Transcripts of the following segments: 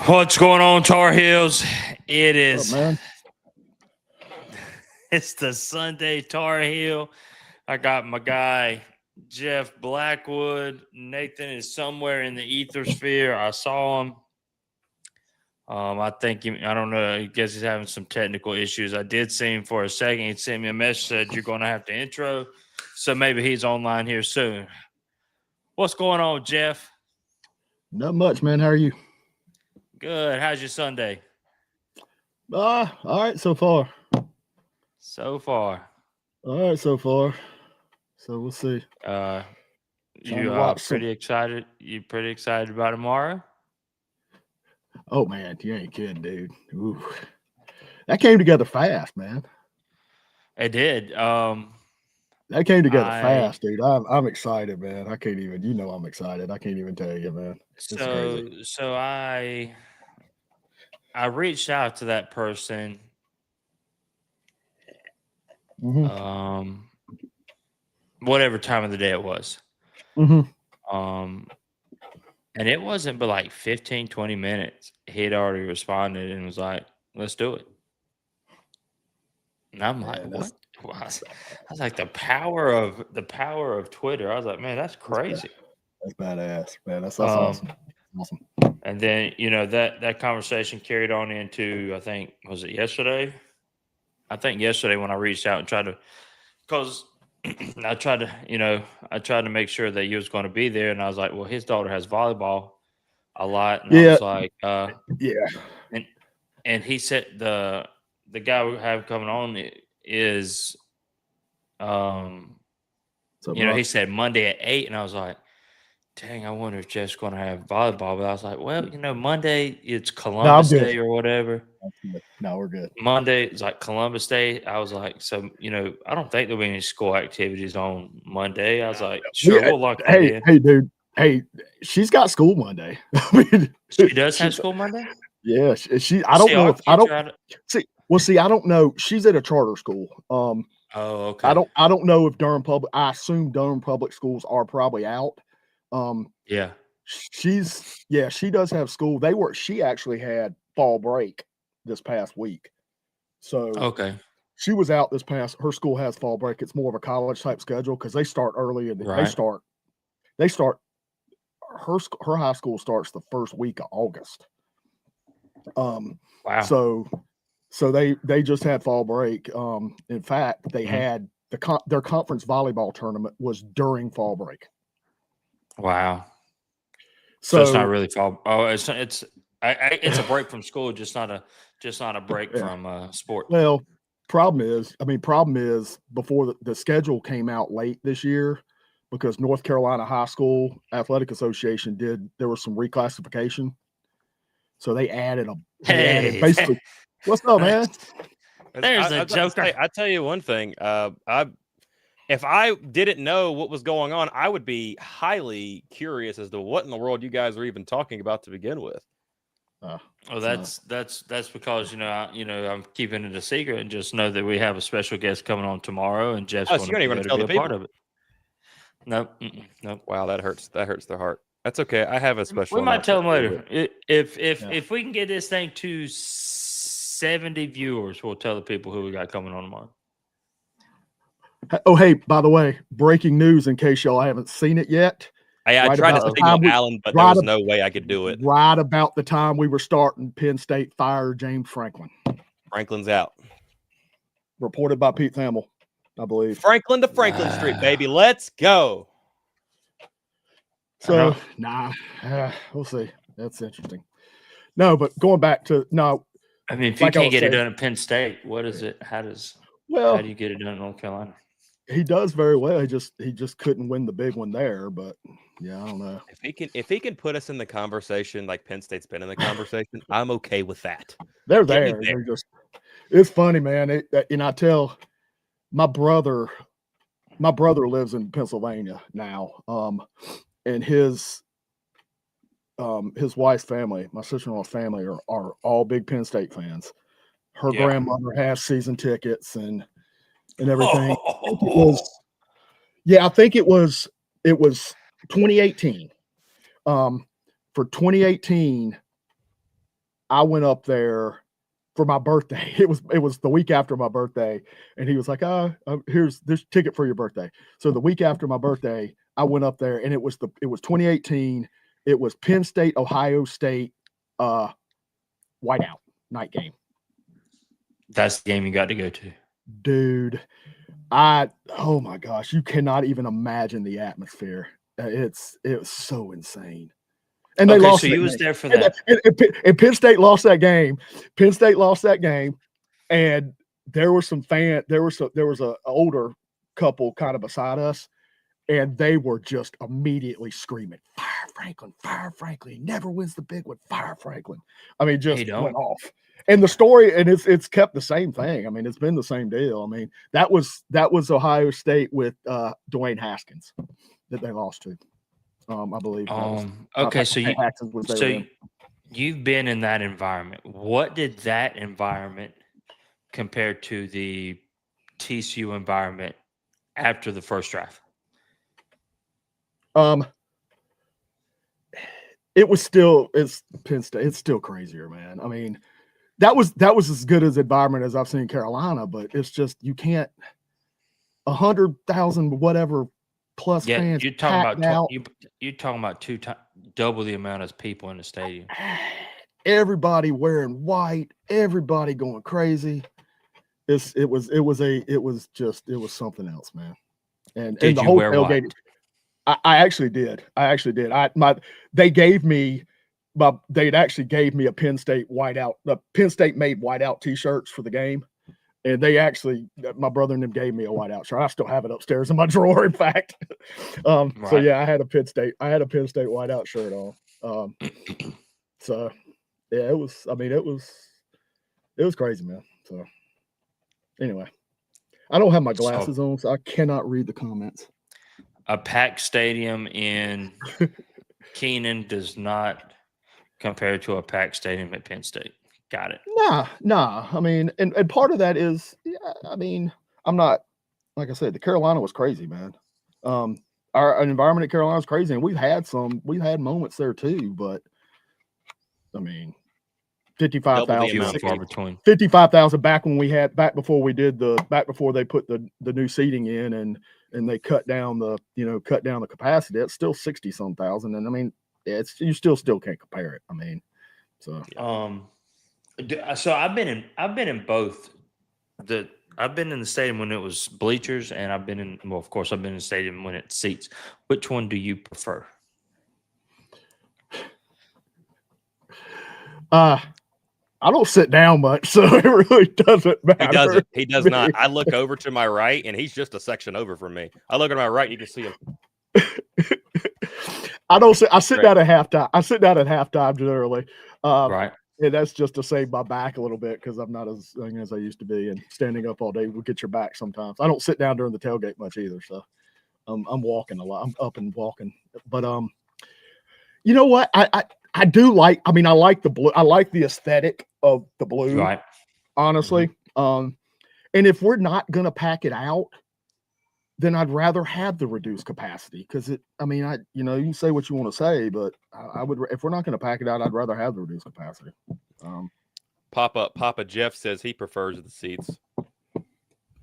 What's going on, Tar Heels? It is. What's up, man? It's the Sunday Tar Heel. I got my guy Jeff Blackwood. Nathan is somewhere in the ether sphere. I saw him. I think I don't know. I guess he's having some technical issues. I did see him for a second. He sent me a message, said you're going to have to intro. So maybe he's online here soon. What's going on, Jeff? Not much, man. How are you? Good. How's your Sunday? All right so far. So far. All right so far. So we'll see. You pretty excited? You pretty excited about tomorrow? Oh man, you ain't kidding, dude. Ooh. That came together fast, man. It did. That came together fast, dude. I'm excited, man. I can't even. You know, I'm excited. I can't even tell you, man. It's crazy. So I reached out to that person. Mm-hmm. Whatever time of the day it was. Mm-hmm. And it wasn't but like 15, 20 minutes. He had already responded and was like, let's do it. And I'm like, what? I was like, the power of Twitter. I was like, man, that's crazy. That's badass, man. That's awesome. Awesome. And then, you know, that conversation carried on into, I think, was it yesterday? I think yesterday when I reached out and tried to, because I tried to make sure that he was going to be there. And I was like, well, his daughter has volleyball a lot. And I was like, yeah. And he said the guy we have coming on is, he said Monday at 8. And I was like, dang, I wonder if Jeff's going to have volleyball. But I was like, well, Monday it's Columbus Day or whatever. No, we're good. Monday is like Columbus Day. I was like, so, I don't think there'll be any school activities on Monday. I was like, sure, we'll lock that in. Hey, dude. Hey, she's got school Monday. I mean, she does have school Monday? Yeah. I don't know if I don't know. She's at a charter school. Oh, okay. I don't know if I assume Durham public schools are probably out. Yeah. She does have school. She actually had fall break this past week. So okay. She was out her school has fall break. It's more of a college type schedule because they start early and they start her high school starts the first week of August. Wow. So they just had fall break. In fact, they had their conference volleyball tournament was during fall break. Wow. So it's not really fall. Oh, it's a break from school, just not a break from sport. Well, problem is before the schedule came out late this year because North Carolina High School Athletic Association there was some reclassification. So they added basically. What's up, man? There's a joker. I tell you one thing. If I didn't know what was going on, I would be highly curious as to what in the world you guys are even talking about to begin with. That's because I'm keeping it a secret and just know that we have a special guest coming on tomorrow and Jeff's going to be a part of it. Nope. Wow, that hurts. That hurts their heart. That's okay. I have a special. We might tell them later. If we can get this thing to 70 viewers, we'll tell the people who we got coming on tomorrow. Oh, hey, by the way, breaking news in case y'all haven't seen it yet. I tried to signal Alan, but there was no way I could do it. Right about the time we were starting, Penn State fired James Franklin. Franklin's out. Reported by Pete Thamel, I believe. Franklin to Franklin Street, baby. Let's go. So, we'll see. That's interesting. No, but going back to I mean, if you can't get it done at Penn State, what is it? How do you get it done in North Carolina? He does very well. He just couldn't win the big one there, but yeah, I don't know. If he can put us in the conversation like Penn State's been in the conversation, I'm okay with that. They're there. It's funny, man. And I tell my brother lives in Pennsylvania now. And his wife's family, my sister-in-law's family are all big Penn State fans. Her grandmother has season tickets and everything. I think it was 2018. For 2018, I went up there for my birthday. It was the week after my birthday, and he was like, here's this ticket for your birthday. So the week after my birthday, I went up there, and it was 2018. It was Penn State, Ohio State, whiteout night game. That's the game you got to go to. Dude, oh my gosh, you cannot even imagine the atmosphere. It was so insane. And they lost. So you was there for that. And Penn State lost that game. Penn State lost that game, and there were some fans. There was an older couple kind of beside us, and they were just immediately screaming, "Fire Franklin! Fire Franklin! He never wins the big one. Fire Franklin!" I mean, just went off. And the story, and it's kept the same thing. I mean, it's been the same deal. I mean, that was Ohio State with Dwayne Haskins that they lost to. I believe. Okay, so you've been in that environment. What did that environment compare to the TCU environment after the first draft? It's Penn State. It's still crazier, man. I mean, that was as good as environment as I've seen in Carolina, but it's just you can't 100,000 whatever plus fans. You're talking about you're talking about double the amount of people in the stadium. Everybody wearing white, everybody going crazy. It was something else, man. And the whole tailgate. I actually did. They'd actually gave me a Penn State whiteout. The Penn State made whiteout T-shirts for the game, and my brother and them gave me a whiteout shirt. I still have it upstairs in my drawer, in fact. Right. So yeah, I had a Penn State whiteout shirt on. So yeah, it was crazy, man. So anyway, I don't have my glasses on, so I cannot read the comments. A packed stadium in Keenan does not compare to a packed stadium at Penn State. Got it. Nah. I mean, and part of that is, I mean, I'm not, like I said, the Carolina was crazy, man. Our environment at Carolina was crazy, and we've had moments there too, but I mean, 55,000 back before they put the new seating in and they cut down the capacity. It's still 60-some thousand, and I mean, you still can't compare it. I mean, so so I've been in both. I've been in the stadium when it was bleachers, and I've been in the stadium when it's seats. Which one do you prefer? I don't sit down much, so it really doesn't matter. He does not. I look over to my right, and he's just a section over from me. I look at my right, and you can see him. I sit down at halftime. I sit down at halftime generally. Right. And that's just to save my back a little bit because I'm not as young as I used to be, and standing up all day will get your back sometimes. I don't sit down during the tailgate much either, so I'm walking a lot. I'm up and walking. But you know what? I do like. I mean, I like the blue. I like the aesthetic of the blue. Right. Honestly, and if we're not gonna pack it out, then I'd rather have the reduced capacity because you can say what you want to say, but I would, if we're not going to pack it out, I'd rather have the reduced capacity. Papa Jeff says he prefers the seats.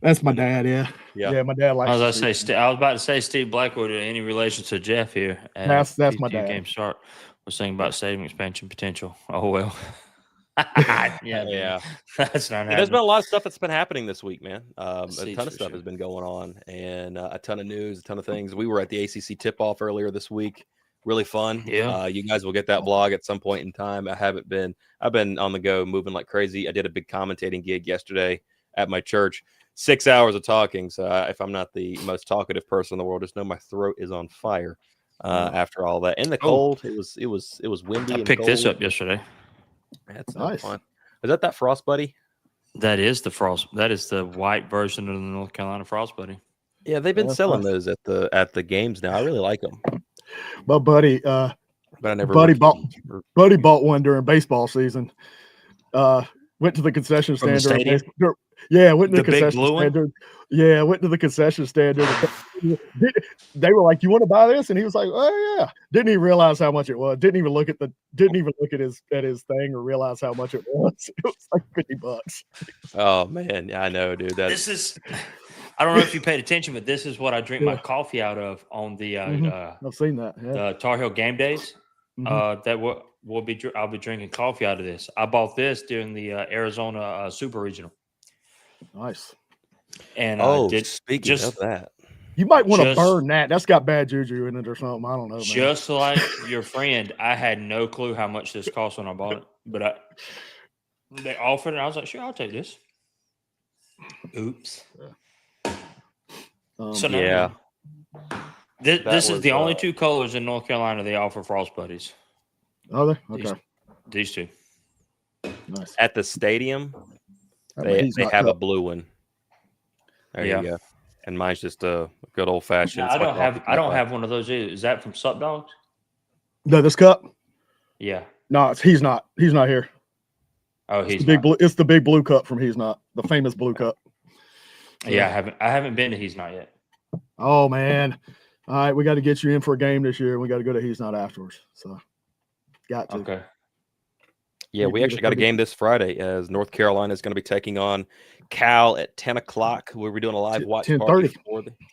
That's my dad. Yeah. My dad likes. I was about to say Steve Blackwood. Any relation to Jeff here? That's my dad. Game start. We're saying about stadium expansion potential. Oh well. Yeah. That's not happening. There's been a lot of stuff that's been happening this week, man. A ton of stuff has been going on, and a ton of news, a ton of things. We were at the ACC tip-off earlier this week. Really fun. Yeah. You guys will get that vlog at some point in time. I've been on the go, moving like crazy. I did a big commentating gig yesterday at my church. 6 hours of talking. So if I'm not the most talkative person in the world, just know my throat is on fire after all that. In the cold, it was windy. I picked this up yesterday. That's nice. Fun. Is that Frost Buddy? That is the Frost. That is the white version of the North Carolina Frost Buddy. Yeah, they've been selling those at the games now. I really like them. Well, Buddy, but I never. Buddy bought one during baseball season. Went to the concession stand. Went to the concession stand. Went to the concession stand. They were like, "You want to buy this?" And he was like, "Oh yeah." Didn't even realize how much it was. Didn't even look at his thing or realize how much it was. It was like $50. Oh man, yeah, I know, dude. This is. I don't know if you paid attention, but this is what I drink my Yeah. coffee out of on the I've seen that. Yeah. the Tar Heel game days. That I'll be drinking coffee out of this. I bought this during the Arizona Super Regional. Nice. And speaking of that, you might want to burn that. That's got bad juju in it or something. I don't know, man. Just like your friend, I had no clue how much this cost when I bought it, but they offered it. And I was like, sure, I'll take this. Oops. So yeah. This is the only two colors in North Carolina they offer Frost Buddies. Are they? Okay. These two. Nice. At the stadium, they have a blue one. There you go. And mine's just a good old fashioned. I don't have one of those either. Is that from Sup Dogs? No, this cup? Yeah. No, he's not. He's not here. Oh, he's the big blue. It's the big blue cup from He's Not, the famous blue cup. Yeah, I haven't been to He's Not yet. Oh man. All right, we got to get you in for a game this year, and we got to go to He's Not afterwards. So, got to. Okay. Yeah, we actually got a game this Friday as North Carolina is going to be taking on Cal at 10 o'clock. We'll be doing a live watch 10:30.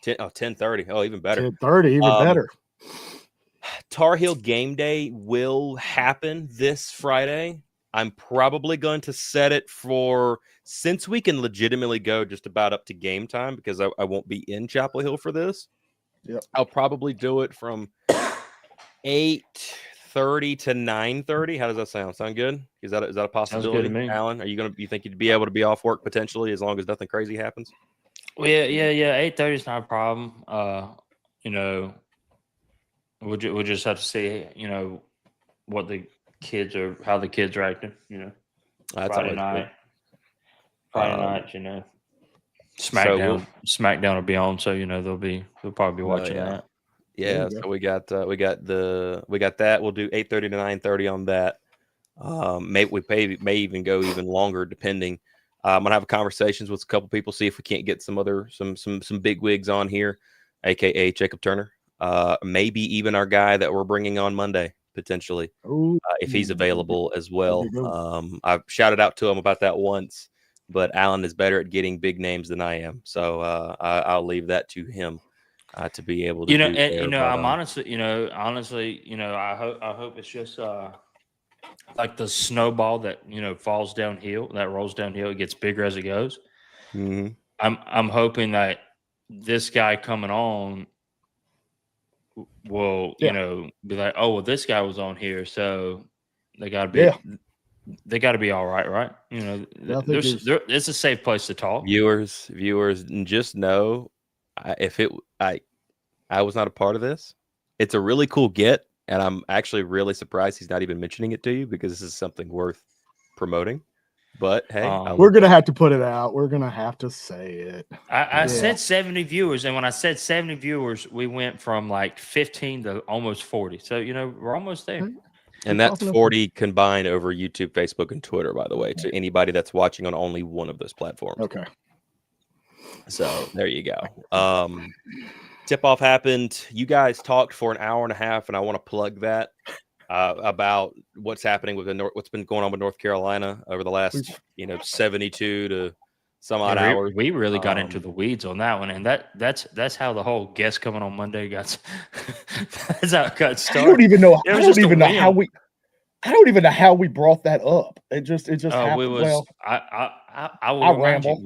10:30. Oh, even better. 10:30, even better. Tar Heel game day will happen this Friday. I'm probably going to set it for, since we can legitimately go just about up to game time because I won't be in Chapel Hill for this. Yep. I'll probably do it from 8:30 to 9:30. How does that sound? Sound good? Is that a possibility? Sounds good to me. Alan, you think you'd be able to be off work potentially as long as nothing crazy happens? Well, yeah. 8:30 is not a problem. We'll just have to see, what the kids are, how the kids are acting. That's Friday night, SmackDown will be on, so they'll probably be watching that. Yeah, so we got that. We'll do 8:30 to 9:30 on that. May even go even longer depending. I'm gonna have conversations with a couple people, see if we can't get some big wigs on here, aka Jacob Turner. Maybe even our guy that we're bringing on Monday potentially, if he's available as well. I've shouted out to him about that once, but Alan is better at getting big names than I am, so I'll leave that to him. To be able to, I'm honestly, I hope it's just like the snowball that falls downhill, that rolls downhill, it gets bigger as it goes. Mm-hmm. I'm hoping that this guy coming on will, be like, oh well, this guy was on here, so they got to be all right? It's a safe place to talk. Viewers, just know. I was not a part of this. It's a really cool get, and I'm actually really surprised he's not even mentioning it to you because this is something worth promoting. But hey, we're gonna have to put it out. We're gonna have to say it. I said 70 viewers, and when I said 70 viewers, we went from like 15 to almost 40. So we're almost there. And that's 40 combined over YouTube, Facebook, and Twitter, by the way, to anybody that's watching on only one of those platforms. Okay. So there you go. Tip-off happened. You guys talked for an hour and a half, and I want to plug that about what's happening with what's been going on with North Carolina over the last 72 to some odd hours. We really got into the weeds on that one, and that's how the whole guest coming on Monday got. That's how it got started. I don't even know how we brought that up. It just happened. I will remind you,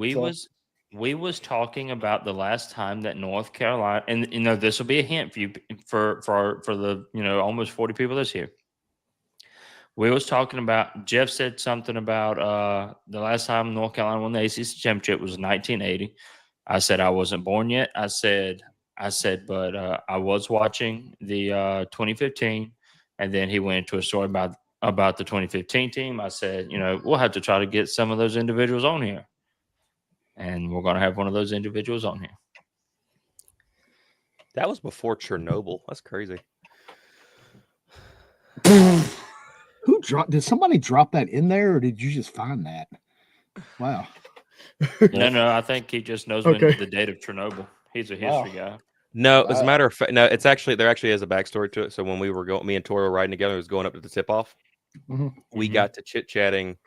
we was talking about the last time that North Carolina, and this will be a hint for you for the almost 40 people that's here. We was talking about, Jeff said something about the last time North Carolina won the ACC championship was 1980. I said I wasn't born yet. I said, but I was watching the 2015, and then he went into a story about the 2015 team. I said, we'll have to try to get some of those individuals on here. And we're going to have one of those individuals on here. That was before Chernobyl. That's crazy. Did somebody drop that in there, or did you just find that? Wow. No, I think he just knows the date of Chernobyl. He's a history guy. No, as a matter of fact, no. It's actually there actually is a backstory to it. So when we were going, me and Tori were riding together, it was going up to the tip off. We got to chit chatting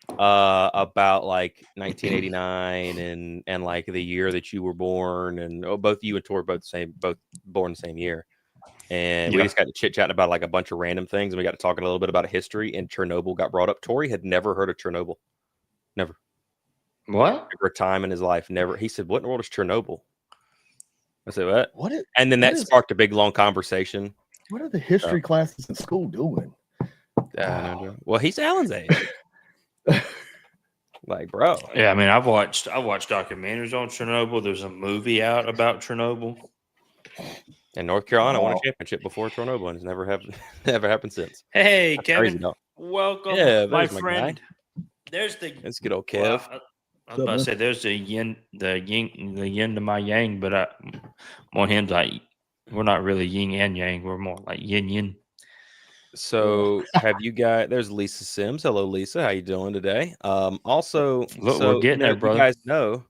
about like 1989 and like the year that you were born, and both you and Tori both born the same year. And we just got to chit chatting about like a bunch of random things, and we got to talking a little bit about history. And Chernobyl got brought up. Tori had never heard of Chernobyl, never. What? Never a time in his life, never. He said, "What in the world is Chernobyl?" I said, "What?" And then that sparked a big long conversation. What are the history classes in school doing? Well, he's Alan's age. Like, bro. Yeah, I mean, I've watched documentaries on Chernobyl. There's a movie out about Chernobyl. And North Carolina won a championship before Chernobyl, and it's never happened since. Hey, That's Kevin, crazy, welcome, yeah, my friend. Guy. There's the Let's get old Kev. Well, I was about to say there's the yin to my yang, but I want him like we're not really yin and yang. We're more like yin yin. So have you guys? There's Lisa Sims. Hello, Lisa. How you doing today? Also, Look, we're getting there, brother. You guys know,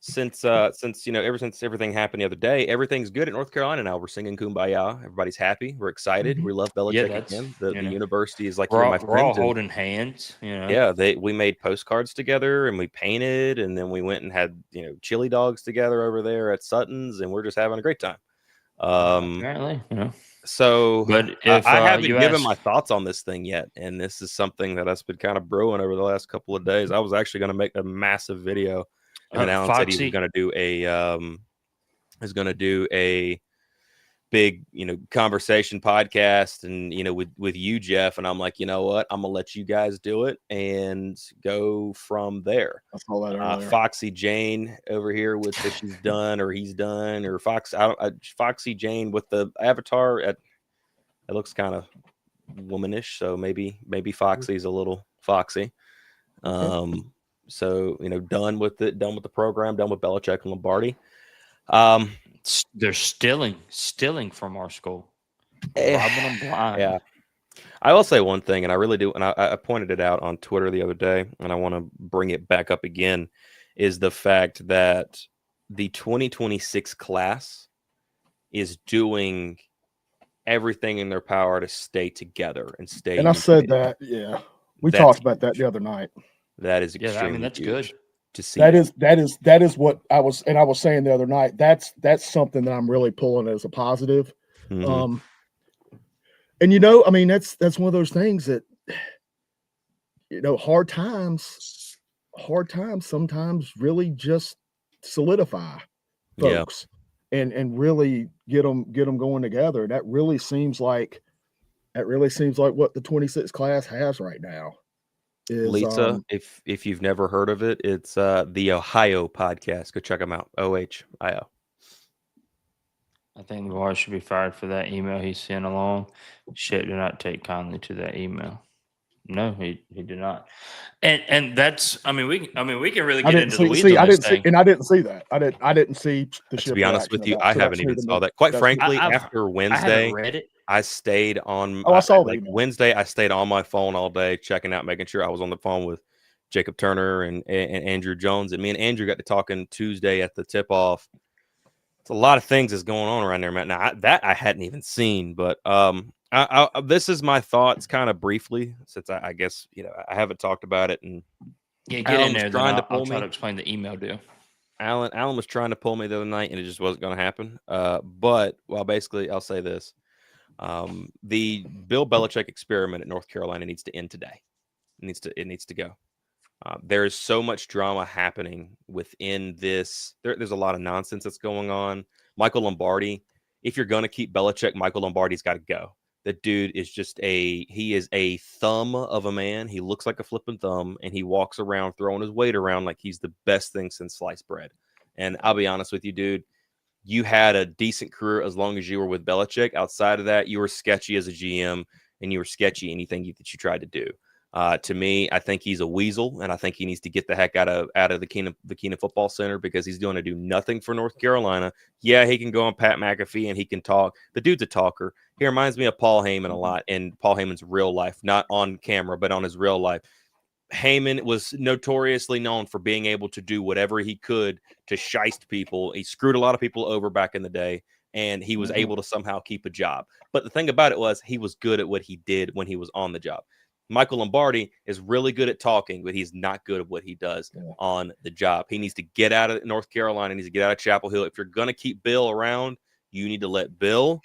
since ever since everything happened the other day, everything's good at North Carolina now. We're singing Kumbaya. Everybody's happy. We're excited. We love Belichick again. The university is like we're all, my we're all friends. holding hands. Yeah, we made postcards together and we painted, and then we went and had chili dogs together over there at Sutton's, and we're just having a great time. Apparently, So, but if I haven't given my thoughts on this thing yet, and this is something that has been kind of brewing over the last couple of days. I was actually going to make a massive video, and then Alan said he was going to do a big conversation podcast, and with you, Jeff, and I'm like, you know what, I'm gonna let you guys do it and go from there. I saw that earlier. Foxy Jane over here with that she's done or he's done, or Foxy Jane with the avatar it looks kind of womanish, so maybe Foxy's a little foxy. So done with the program, done with Belichick and Lombardi. They're stealing from our school, robbing them blind. Yeah, I will say one thing, and I really do, and I pointed it out on Twitter the other day, and I want to bring it back up again, is the fact that the 2026 class is doing everything in their power to stay together and stay. And I said that, yeah, we talked about that the other night. That is extremely I mean, that's good to see. That is what I was saying the other night. That's something that I'm really pulling as a positive. Mm-hmm. And I mean, that's one of those things that hard times sometimes really just solidify folks and really get them going together. That really seems like what the 26 class has right now. Lisa, if you've never heard of it, it's the Ohio podcast. Go check them out. OHIO. I think Lamar should be fired for that email he sent along. Shit, do not take kindly to that email. No, he did not. And that's we can really get into the weeds on this thing. I didn't see that. I didn't see the ship. To be honest with you, I haven't even saw that. Quite frankly, after Wednesday, I haven't read it. I stayed on. I saw Wednesday. I stayed on my phone all day, checking out, making sure I was on the phone with Jacob Turner and Andrew Jones. And me and Andrew got to talking Tuesday at the tip off. It's a lot of things that's going on around there, man. Now that I hadn't even seen, but this is my thoughts, kind of briefly, since I guess I haven't talked about it. And get in there. I'll try to explain the email deal. Alan was trying to pull me the other night, and it just wasn't going to happen. But basically, I'll say this. The Bill Belichick experiment at North Carolina needs to end today. It needs to go. There is so much drama happening within this. There's a lot of nonsense that's going on. Michael Lombardi, if you're going to keep Belichick, Michael Lombardi's got to go. The dude is he is a thumb of a man. He looks like a flipping thumb, and he walks around throwing his weight around like he's the best thing since sliced bread. And I'll be honest with you, dude. You had a decent career as long as you were with Belichick. Outside of that, you were sketchy as a GM, and you were sketchy anything that you tried to do. To me, I think he's a weasel, and I think he needs to get the heck out of the Keenan Football Center, because he's going to do nothing for North Carolina. Yeah, he can go on Pat McAfee and he can talk. The dude's a talker. He reminds me of Paul Heyman a lot, and Paul Heyman's real life, not on camera, but on his real life. Heyman was notoriously known for being able to do whatever he could to shiest people. He screwed a lot of people over back in the day, and he was able to somehow keep a job. But the thing about it was he was good at what he did when he was on the job. Michael Lombardi is really good at talking, but he's not good at what he does on the job. He needs to get out of North Carolina. He needs to get out of Chapel Hill. If you're going to keep Bill around, you need to let Bill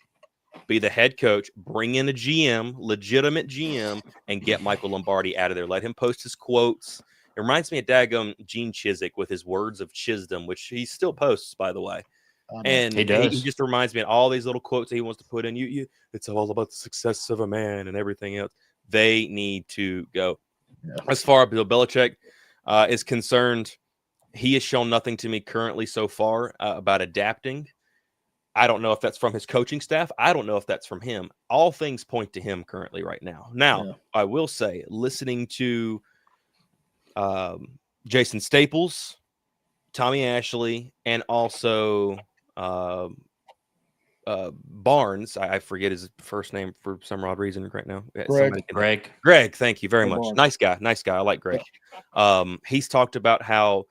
be the head coach, bring in a GM, legitimate GM, and get Michael Lombardi out of there. Let him post his quotes. It reminds me of daggum Gene Chizik with his words of chisdom, which he still posts, by the way. And he does. He just reminds me of all these little quotes that he wants to put in. It's all about the success of a man and everything else. They need to go. Yeah. As far as Bill Belichick is concerned, he has shown nothing to me currently so far about adapting. I don't know if that's from his coaching staff. I don't know if that's from him. All things point to him currently right now. Now, I will say, listening to Jason Staples, Tommy Ashley, and also Barnes. I forget his first name for some odd reason right now. Greg, thank you very much. Barnes. Nice guy. I like Greg. He's talked about how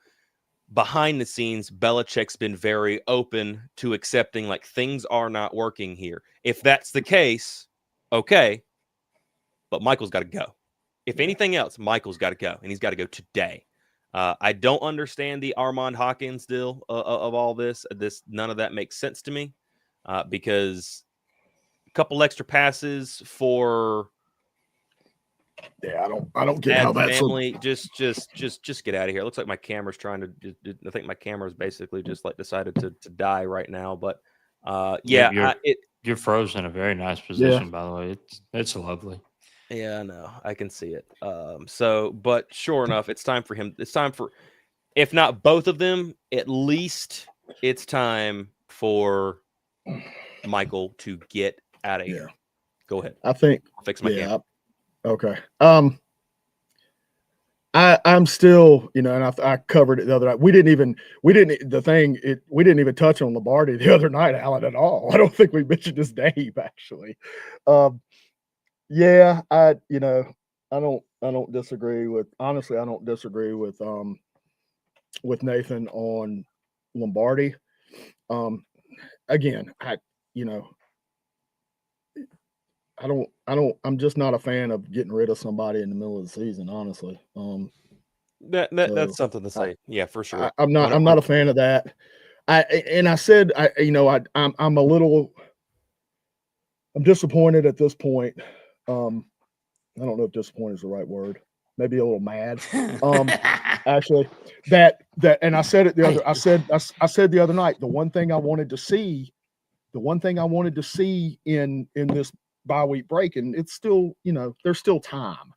behind the scenes, Belichick's been very open to accepting like things are not working here. If that's the case, okay, but Michael's got to go. If anything else, Michael's got to go, and he's got to go today. I don't understand the Armand Hawkins deal of all this. None of that makes sense to me. Because a couple extra passes for I don't get how that's family. Just get out of here. It looks like my camera's trying to. I think my camera's basically just like decided to die right now. But you're frozen in a very nice position, by the way. It's lovely. Yeah, I know. I can see it. But sure enough, it's time for him. It's time for, if not both of them, at least it's time for Michael to get out of here. Go ahead. I think I'll fix my camera. Okay. I'm still, and I covered it the other night. We didn't even touch on Lombardi the other night, Alan, at all. I don't think we mentioned his name actually. I don't disagree with, honestly, I don't disagree with Nathan on Lombardi. Again, I'm just not a fan of getting rid of somebody in the middle of the season, honestly. That's something to say. Yeah, for sure. I'm not a fan of that. I'm disappointed at this point. I don't know if disappointed is the right word. Maybe a little mad. Actually, and I said it I said the other night, the one thing I wanted to see in this bye week break, and it's still, there's still time,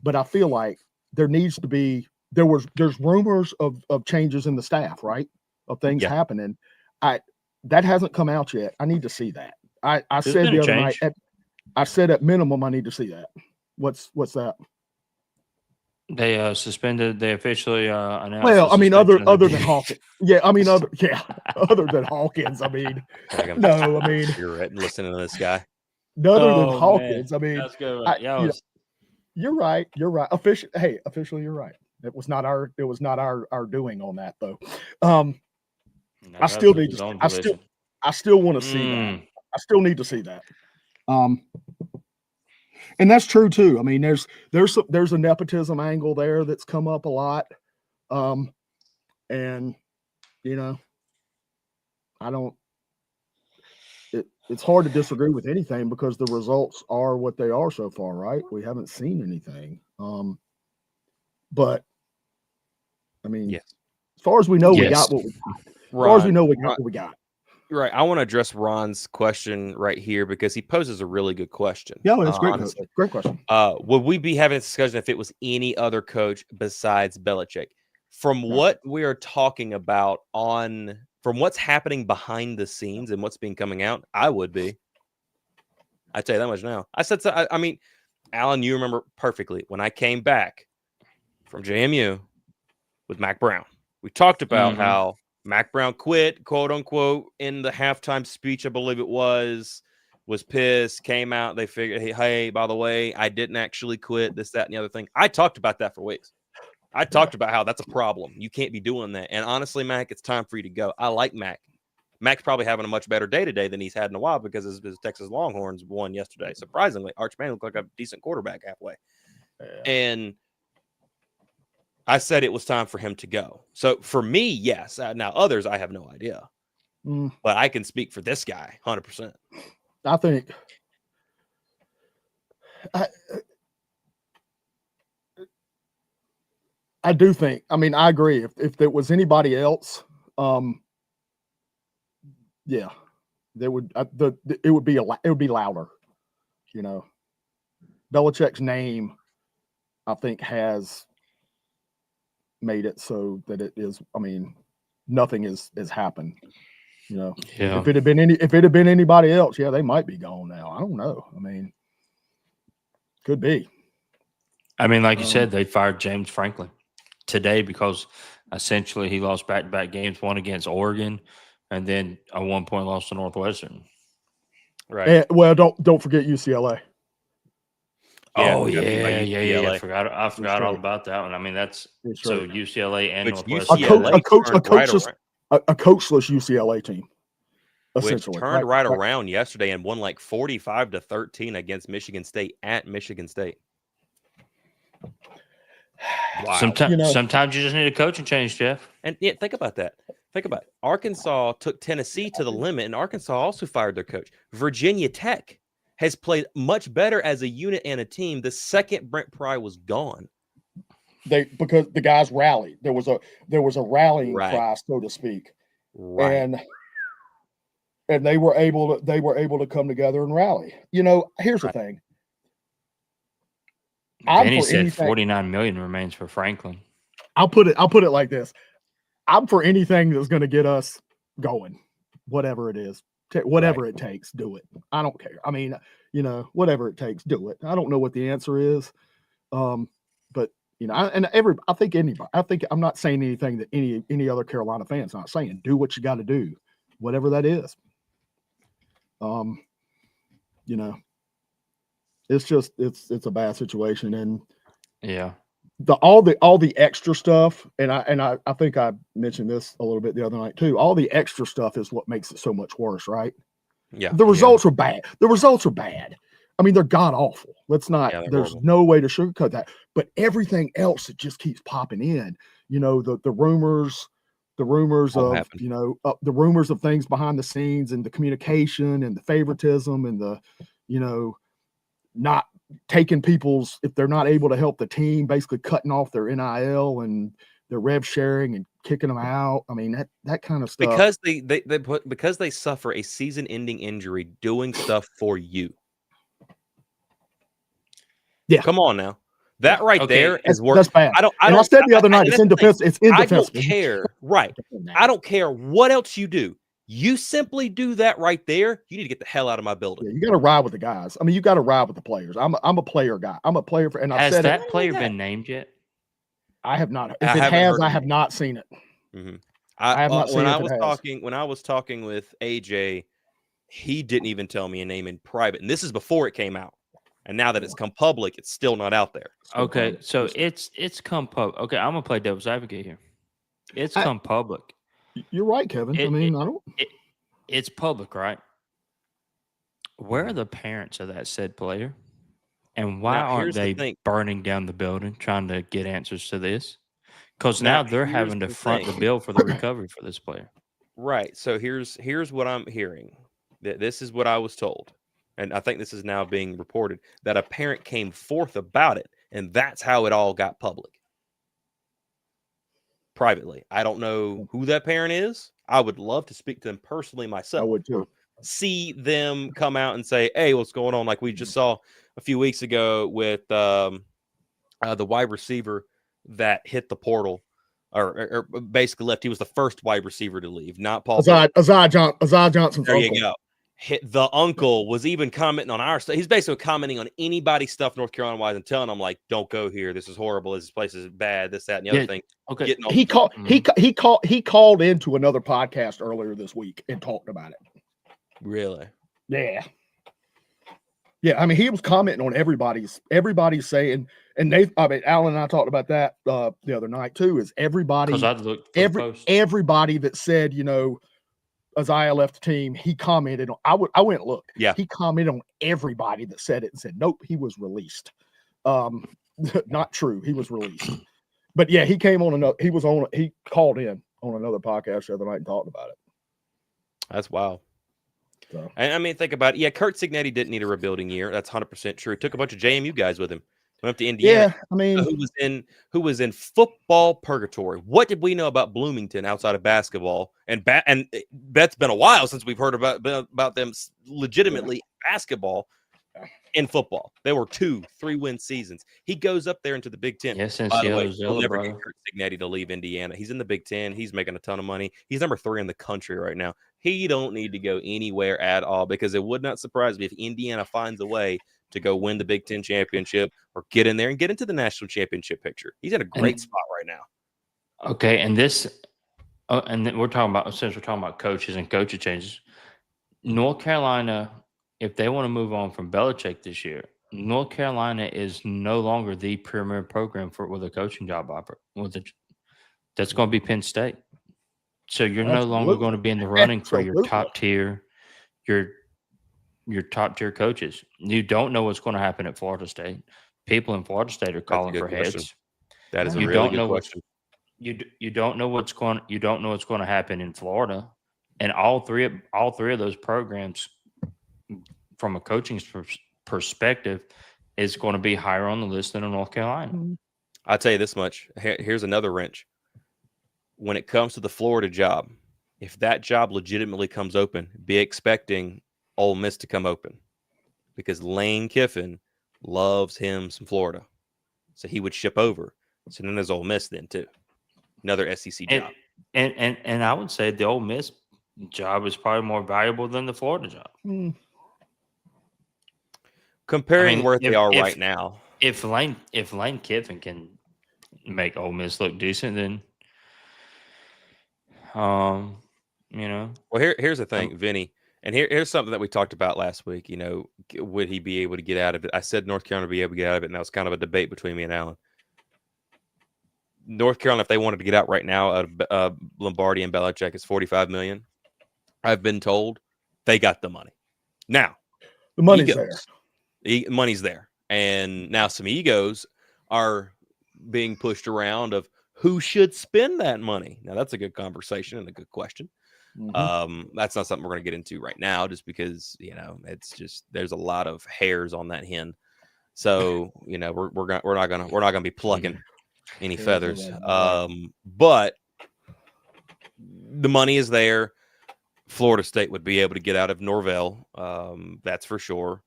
but I feel like there needs to be, there's rumors of changes in the staff, right? Of things happening. That hasn't come out yet. I need to see that. I said the other night, I said at minimum, I need to see that. What's that? They suspended. They officially announced. Well, I mean, other than Hawkins. Yeah, I mean, other than Hawkins. I mean, no, I mean, you're right. Listening to this guy. Other than Hawkins, man. I mean, that's good. You're right. You're right. Officially, you're right. It was not our doing on that though. I still want to see that. I still need to see that. And that's true too. I mean, there's a nepotism angle there that's come up a lot. And it's hard to disagree with anything because the results are what they are so far, right? We haven't seen anything. But I mean, as far as we know, we got what we got. As far as we know, we got what we got. Right. I want to address Ron's question right here because he poses a really good question. Yeah, it's great. Great question. Would we be having a discussion if it was any other coach besides Belichick? From what we are talking about from what's happening behind the scenes and what's been coming out, I would be. I tell you that much now. I said so. I mean, Alan, you remember perfectly when I came back from JMU with Mac Brown. We talked about how Mac Brown quit, quote unquote, in the halftime speech, I believe it was pissed, came out. They figured, hey, by the way, I didn't actually quit, this, that, and the other thing. I talked about that for weeks. I talked about how that's a problem. You can't be doing that. And honestly, Mac, it's time for you to go. I like Mac. Mac's probably having a much better day today than he's had in a while because his Texas Longhorns won yesterday. Surprisingly, Arch Manning looked like a decent quarterback halfway. Yeah. And I said it was time for him to go. So for me, yes. Now others, I have no idea. But I can speak for this guy 100%. I think I do think. I mean, I agree. If there was anybody else, yeah, there would it would be louder. You know, Belichick's name, I think, has made it so that it is. I mean, nothing has happened. You know, Yeah. if it had been anybody else, yeah, they might be gone now. I don't know. I mean, could be. I mean, like you said, they fired James Franklin today because essentially he lost back-to-back games, one against Oregon, and then at one point lost to Northwestern. Right. And, well, don't forget UCLA. Oh yeah. I forgot all about that one. I mean, that's so UCLA and Northwestern. A coachless UCLA team, essentially. Which turned right around yesterday and won like 45-13 against Michigan State at Michigan State. Wow. Sometimes you just need a coaching change, Jeff. And yeah, think about that. Think about it. Arkansas took Tennessee to the limit, and Arkansas also fired their coach. Virginia Tech has played much better as a unit and a team the second Brent Pry was gone. Because the guys rallied. There was a rallying cry, so to speak. Right. And they were able to come together and rally. You know, here's the thing. Benny said $49 million remains for Franklin. I'll put it like this. I'm for anything that's going to get us going, whatever it is, whatever it takes, do it. I don't care. I mean, you know, whatever it takes, do it. I don't know what the answer is, but you know, I think I'm not saying anything that any other Carolina fan's not saying. Do what you got to do, whatever that is. You know, it's just it's a bad situation, and yeah. all the extra stuff, and I think I mentioned this a little bit the other night too. All the extra stuff is what makes it so much worse, right? Yeah. The results are bad. The results are bad. I mean, they're god awful. Let's not. There's horrible. No way to sugarcoat that. But everything else that just keeps popping in. You know, the rumors of you know the rumors of things behind the scenes, and the communication, and the favoritism, and the not taking people's, if they're not able to help the team, basically cutting off their NIL and their rev sharing and kicking them out. I mean, that kind of stuff. Because they suffer a season-ending injury doing stuff for you. Yeah. Come on now. That there is work. That's bad. I said the other night, it's indefensible. It's indefensible. I don't care. Right. I don't care what else you do. You simply do that right there. You need to get the hell out of my building. Yeah, you got to ride with the guys. I mean, you got to ride with the players. I'm a player guy. I'm a player for. And has that player been named yet? I have not. If it has, I have not seen it. Mm-hmm. I have not seen it. When I was talking with AJ, he didn't even tell me a name in private, and this is before it came out. And now that it's come public, it's still not out there. Okay, so it's come public. Okay, I'm gonna play devil's advocate here. It's come public. You're right, Kevin. It's public, right? Where are the parents of that said player? And why aren't they burning down the building trying to get answers to this? Because now they're having to front the bill for the recovery for this player. Right. So here's what I'm hearing. This is what I was told. And I think this is now being reported, that a parent came forth about it, and that's how it all got public. Privately. I don't know who that parent is. I would love to speak to them personally myself. I would too. See them come out and say, hey, what's going on? Like we just saw a few weeks ago with the wide receiver that hit the portal or basically left. He was the first wide receiver to leave, not Paul. Isaiah Johnson. There you go. The uncle was even commenting on our stuff. He's basically commenting on anybody's stuff North Carolina wise and telling them, like, don't go here. This is horrible. This place is bad. This, that, and the other thing. Okay. He called into another podcast earlier this week and talked about it. Really? Yeah. Yeah. I mean, he was commenting on everybody's saying, and Alan and I talked about that the other night too, is everybody that said, Isaiah left the team, he commented on. I went and looked. Yeah. He commented on everybody that said it and said, "Nope, he was released." Not true. He was released. But yeah, he came on another. He called in on another podcast the other night and talked about it. That's wild. So. And I mean, think about it. Yeah, Kurt Cignetti didn't need a rebuilding year. That's 100% true. He took a bunch of JMU guys with him. Went up to Indiana. Yeah, I mean, who was in football purgatory. What did we know about Bloomington outside of basketball? And that's been a while since we've heard about them legitimately basketball. In football, they were 2-3 win seasons. He goes up there into the Big Ten. Yeah, since By the way, Zilla, we'll never bro. get Kurt Cignetti to leave Indiana. He's in the Big Ten. He's making a ton of money. He's number 3 in the country right now. He don't need to go anywhere at all, because it would not surprise me if Indiana finds a way to go win the Big Ten championship or get in there and get into the national championship picture. He's in a great spot right now. Okay, and then we're talking about coaches and coaching changes. North Carolina, if they want to move on from Belichick this year, North Carolina is no longer the premier program with a coaching job offer. That's going to be Penn State. So you're no longer going to be in the running for your top tier, your top tier coaches. You don't know what's going to happen at Florida State. People in Florida State are calling for heads. That is a really good question. You don't know what's going to happen in Florida, and all three of those programs, from a coaching perspective, is going to be higher on the list than in North Carolina. I'll tell you this much. Here's another wrench. When it comes to the Florida job, if that job legitimately comes open, be expecting Ole Miss to come open, because Lane Kiffin loves him some Florida. So he would ship over. So then there's Ole Miss then too. Another SEC job. And I would say the Ole Miss job is probably more valuable than the Florida job. Comparing where they are right now. If Lane Kiffin can make Ole Miss look decent, then Well, here's the thing, Vinny, and here's something that we talked about last week. Would he be able to get out of it? I said North Carolina would be able to get out of it, and that was kind of a debate between me and Alan. North Carolina, if they wanted to get out right now out of Lombardi and Belichick, is $45 million. I've been told they got the money. Now, the money's there. Money's there. And now some egos are being pushed around of who should spend that money. Now, that's a good conversation and a good question. That's not something we're going to get into right now, just because, it's just, there's a lot of hairs on that hen. So, we're not going to be plucking any feathers. But the money is there. Florida State would be able to get out of Norvell. That's for sure.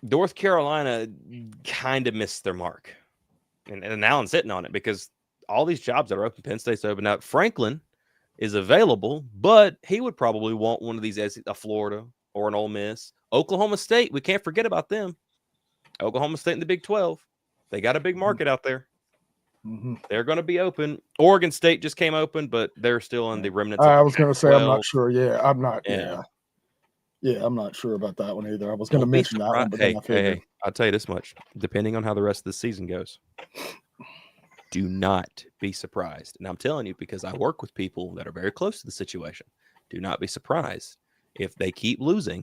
North Carolina kind of missed their mark. And Alan's sitting on it, because all these jobs that are open, Penn State's open. Now, Franklin is available, but he would probably want one of these, a Florida or an Ole Miss. Oklahoma State, we can't forget about them. Oklahoma State in the Big 12. They got a big market out there. They're going to be open. Oregon State just came open, but they're still in the remnants. I was going to say, I'm not sure. Yeah, I'm not. Yeah, I'm not sure about that one either. I was going to mention that one, but hey, I'll tell you this much. Depending on how the rest of the season goes, do not be surprised. And I'm telling you, because I work with people that are very close to the situation. Do not be surprised if they keep losing,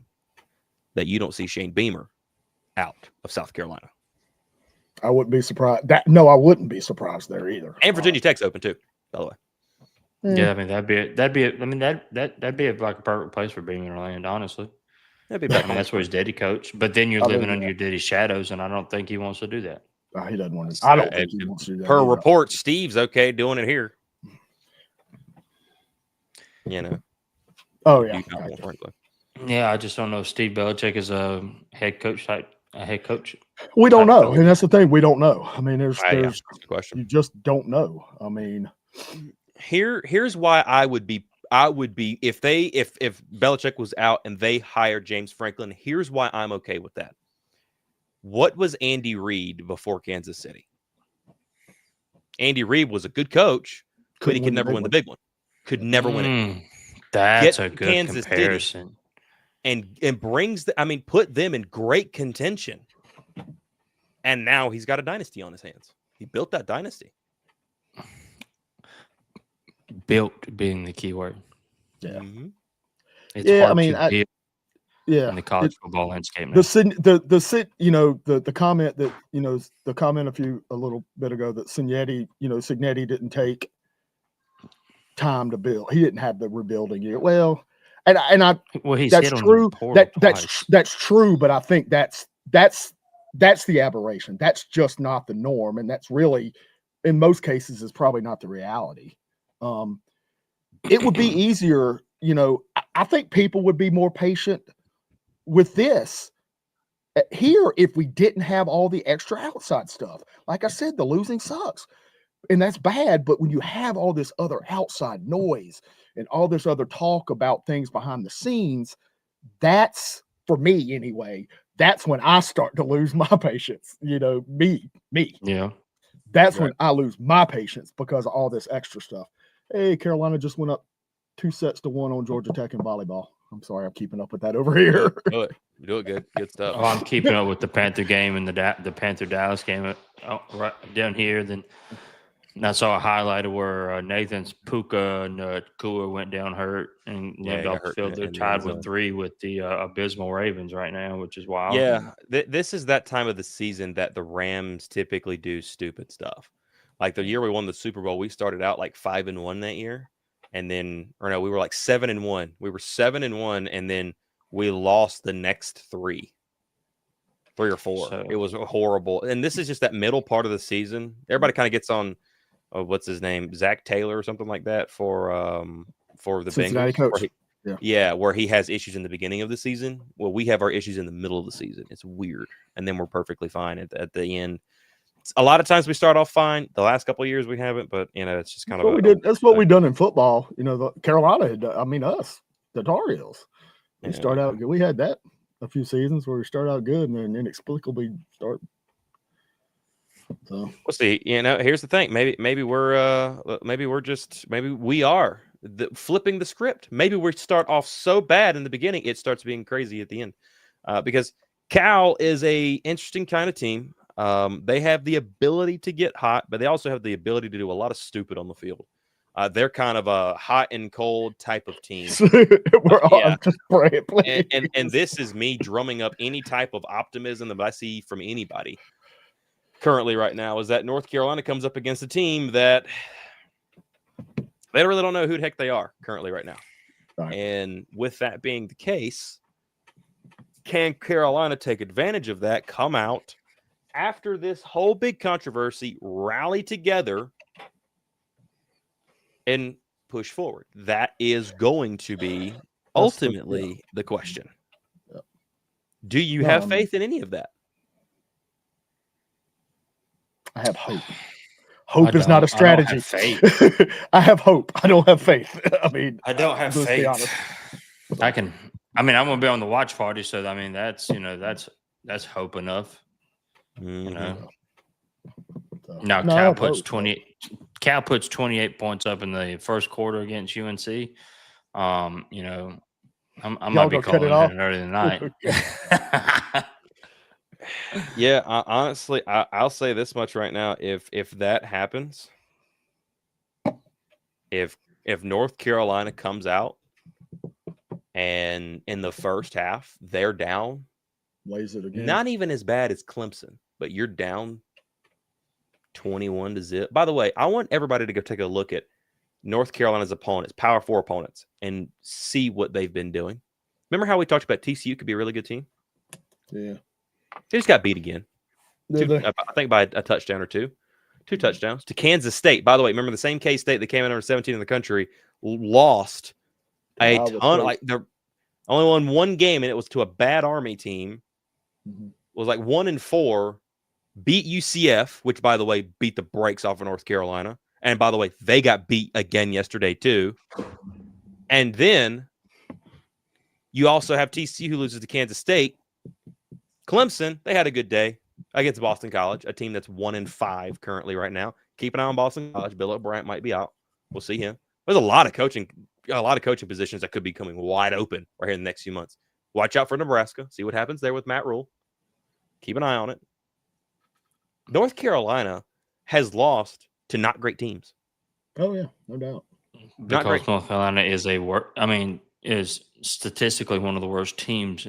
that you don't see Shane Beamer out of South Carolina. I wouldn't be surprised. I wouldn't be surprised there either. And Virginia Tech's open too, by the way. Yeah, I mean that'd be like a perfect place for Beamer to land, honestly. That's where his daddy coached. But then you're living under your daddy's shadows, and I don't think he wants to do that. He doesn't want to. I don't think he wants to do that. Per report, Steve's okay doing it here. Oh yeah. Yeah, I just don't know if Steve Belichick is a head coach. We don't know, and that's the thing. We don't know. I mean, there's a question. You just don't know. I mean, here's why I would be if Belichick was out and they hired James Franklin. Here's why I'm okay with that. What was Andy Reid before Kansas City? Andy Reid was a good coach, but he could never win the big one. Could never win it. That's a good Kansas comparison. And brings put them in great contention. And now he's got a dynasty on his hands. He built that dynasty. Built being the key word. Yeah. Mhm. It's Yeah, I hard mean, to build yeah. in the college football landscape now. The comment a little bit ago that Signetti didn't take time to build. He didn't have the rebuilding year. Well, and I Well, he's that's hit on true. the portal twice. That's true, but I think that's the aberration. That's just not the norm, and that's really, in most cases, is probably not the reality. It would be easier. I think people would be more patient with this here if we didn't have all the extra outside stuff. Like I said, the losing sucks, and that's bad. But when you have all this other outside noise and all this other talk about things behind the scenes, that's, for me anyway, that's when I start to lose my patience. Me. Yeah. That's Right. when I lose my patience because of all this extra stuff. Hey, Carolina just went up 2-1 on Georgia Tech in volleyball. I'm sorry, I'm keeping up with that over here. Do it. Do it good. Good stuff. Oh, I'm keeping up with the Panther game and the Panther Dallas game right down here. Then I saw a highlight of where Nathan's Puka and Kua went down hurt and Yeah, limped he got off the hurt field. They're in the tied end with zone. 3 with the abysmal Ravens right now, which is wild. Yeah, this is that time of the season that the Rams typically do stupid stuff. Like the year we won the Super Bowl, we started out like 5-1 that year, and then we were like 7-1. We were 7-1, and then we lost the next 3 or 4. So- It was horrible. And this is just that middle part of the season. Everybody kind of gets on, what's his name, Zach Taylor or something like that for the Cincinnati Bengals. coach. Where he has issues in the beginning of the season. Well, we have our issues in the middle of the season. It's weird. And then we're perfectly fine at the end. A lot of times we start off fine. The last couple of years we haven't, but it's just kind That's what we did. That's what we done in football. The Carolina had done, us, the Tar Heels. We start out good. We had that a few seasons where we start out good and then inexplicably start. So we'll see. Here's the thing. Maybe we are flipping the script. Maybe we start off so bad in the beginning, it starts being crazy at the end. Because Cal is a interesting kind of team. They have the ability to get hot, but they also have the ability to do a lot of stupid on the field. They're kind of a hot and cold type of team. We're all just praying, please. And this is me drumming up any type of optimism that I see from anybody currently right now, is that North Carolina comes up against a team that they really don't know who the heck they are currently right now. Right. And with that being the case, can Carolina take advantage of that, come out after this whole big controversy, rally together, and push forward? That is going to be ultimately the question. Yep. Do you have faith in any of that? I have hope. Hope is not a strategy. I have hope. I don't have faith. I don't have faith. I'm going to be on the watch party, so that's hope enough. Mm-hmm. Now Cal puts 28 points up in the first quarter against UNC. I might be calling it early tonight. Yeah, honestly, I'll say this much right now: if that happens, if North Carolina comes out and in the first half they're down, lays it again. Not even as bad as Clemson, but you're down 21-0. By the way, I want everybody to go take a look at North Carolina's opponents, Power 4 opponents, and see what they've been doing. Remember how we talked about TCU could be a really good team? Yeah. They just got beat again. I think by a touchdown or two. 2 touchdowns to Kansas State. By the way, remember the same K-State that came in number 17 in the country lost a ton. Like they're only won 1 game, and it was to a bad Army team. Mm-hmm. Was like 1-4. Beat UCF, which by the way beat the brakes off of North Carolina. And by the way, they got beat again yesterday too. And then you also have TCU who loses to Kansas State. Clemson, they had a good day against Boston College, a team that's 1-5 currently right now. Keep an eye on Boston College. Bill O'Brien might be out. We'll see him. There's a lot of coaching positions that could be coming wide open right here in the next few months. Watch out for Nebraska. See what happens there with Matt Rule. Keep an eye on it. North Carolina has lost to not great teams. Oh, yeah, no doubt. Not Because great. North Carolina is statistically one of the worst teams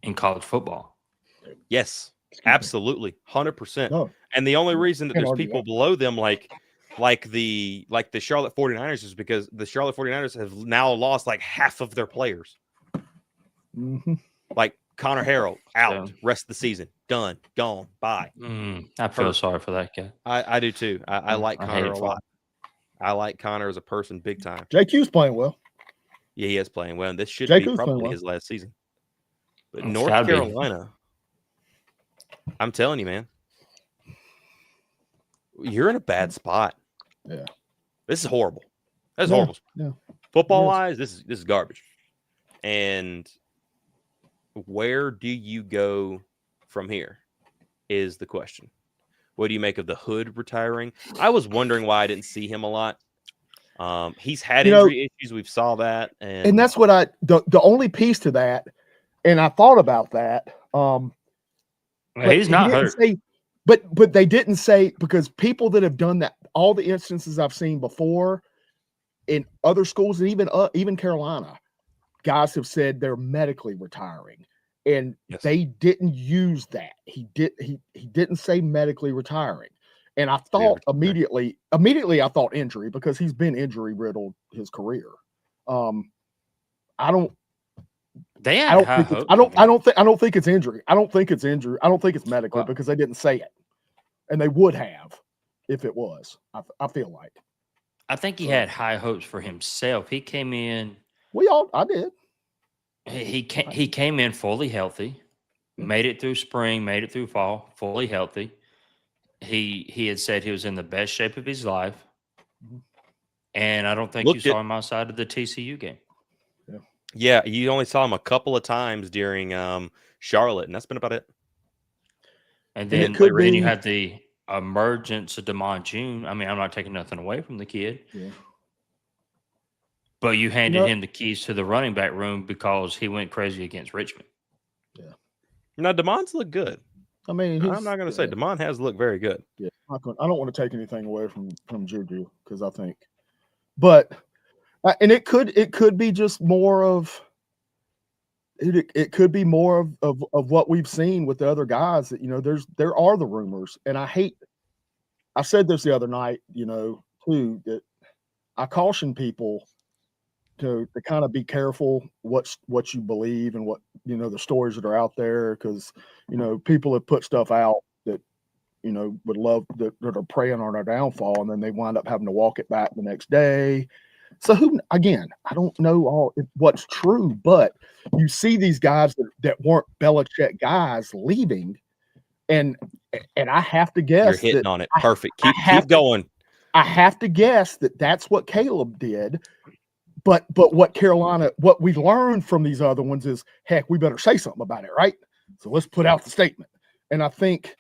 in college football. Yes, Excuse me. absolutely, 100%. No, And the only reason that can't there's argue people that. below them, like the Charlotte 49ers, is because the Charlotte 49ers have now lost like half of their players. Mm-hmm. Like Connor Harrell out, So, rest of the season, done, gone, bye. I feel Hurt. sorry for that guy. I do too. I like I hate Connor it a for lot. I like Connor as a person big time. JQ's playing well. Yeah, he is playing well. And this should be JQ's playing probably well. his last season. But It's North gotta be. Carolina, I'm telling you, man, you're in a bad spot. Yeah. This is horrible. That's Yeah, horrible. yeah. Football It is. wise, this is garbage. And where do you go from here is the question. What do you make of the Hood retiring? I was wondering why I didn't see him a lot. He's had injury issues. We've saw that, And that's what the only piece to that, and I thought about that. But He's not he didn't hurt. say, but they didn't say, because people that have done that, all the instances I've seen before in other schools, and even Carolina, guys have said they're medically retiring, and Yes. they didn't use that. He didn't say medically retiring, and I thought immediately I thought injury, because he's been injury riddled his career. I don't They I had don't high think hopes. I don't think it's injury. I don't think it's injury. I don't think it's medically, Well, because they didn't say it, and they would have if it was. I feel like I think he had high hopes for himself. He came in. I did. He came in fully healthy, made it through spring, made it through fall, fully healthy. He had said he was in the best shape of his life, Mhm. and I don't think you Looked saw him outside of the TCU game. Yeah, you only saw him a couple of times during Charlotte, and that's been about it. And And then it could then you be- had the emergence of DeMond June. I mean, I'm not taking nothing away from the kid, Yeah. but you handed know- him the keys to the running back room because he went crazy against Richmond. Now, DeMond's looked good. I mean, I'm not going to say DeMond has looked very good. Yeah, I don't want to take anything away from Juju, because I think, but and it could be just more of it could be more of what we've seen with the other guys, that there are the rumors, and I said this the other night, too, that I caution people to kind of be careful what you believe, and what the stories that are out there, because people have put stuff out that would love that are preying on our downfall, and then they wind up having to walk it back the next day. So again, I don't know what's true, but you see these guys that weren't Belichick guys leaving, and I have to guess You're hitting on it. Perfect. Keep going. I have to guess that that's what Caleb did. But what we learned from these other ones is, heck, we better say something about it, right? So let's put out the statement. And I think,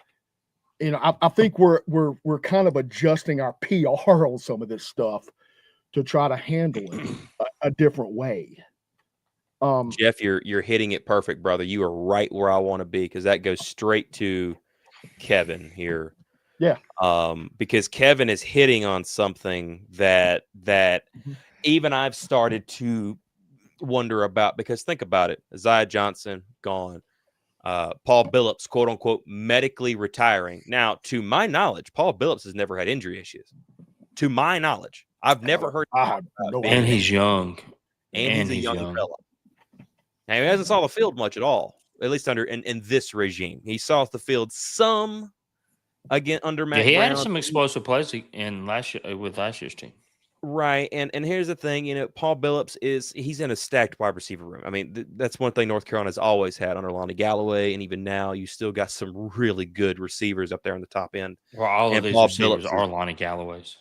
I think we're kind of adjusting our PR on some of this stuff to try to handle it a different way. Jeff, you're hitting it perfect, brother. You are right where I want to be, because that goes straight to Kevin here. Yeah. Because Kevin is hitting on something that even I've started to wonder about, because think about it. Isaiah Johnson gone. Paul Billups, quote unquote, medically retiring. Now, to my knowledge, Paul Billups has never had injury issues. To my knowledge, I've never heard. And he's young. And he's a young fella. Now, he hasn't saw the field much at all, at least in this regime. He saw the field some again under Matt He Brown. had some explosive plays in last year's team. Right, and here's the thing, Paul Billups he's in a stacked wide receiver room. I mean, that's one thing North Carolina's always had under Lonnie Galloway, and even now you still got some really good receivers up there on the top end. Well, all of these receivers are Lonnie Galloways.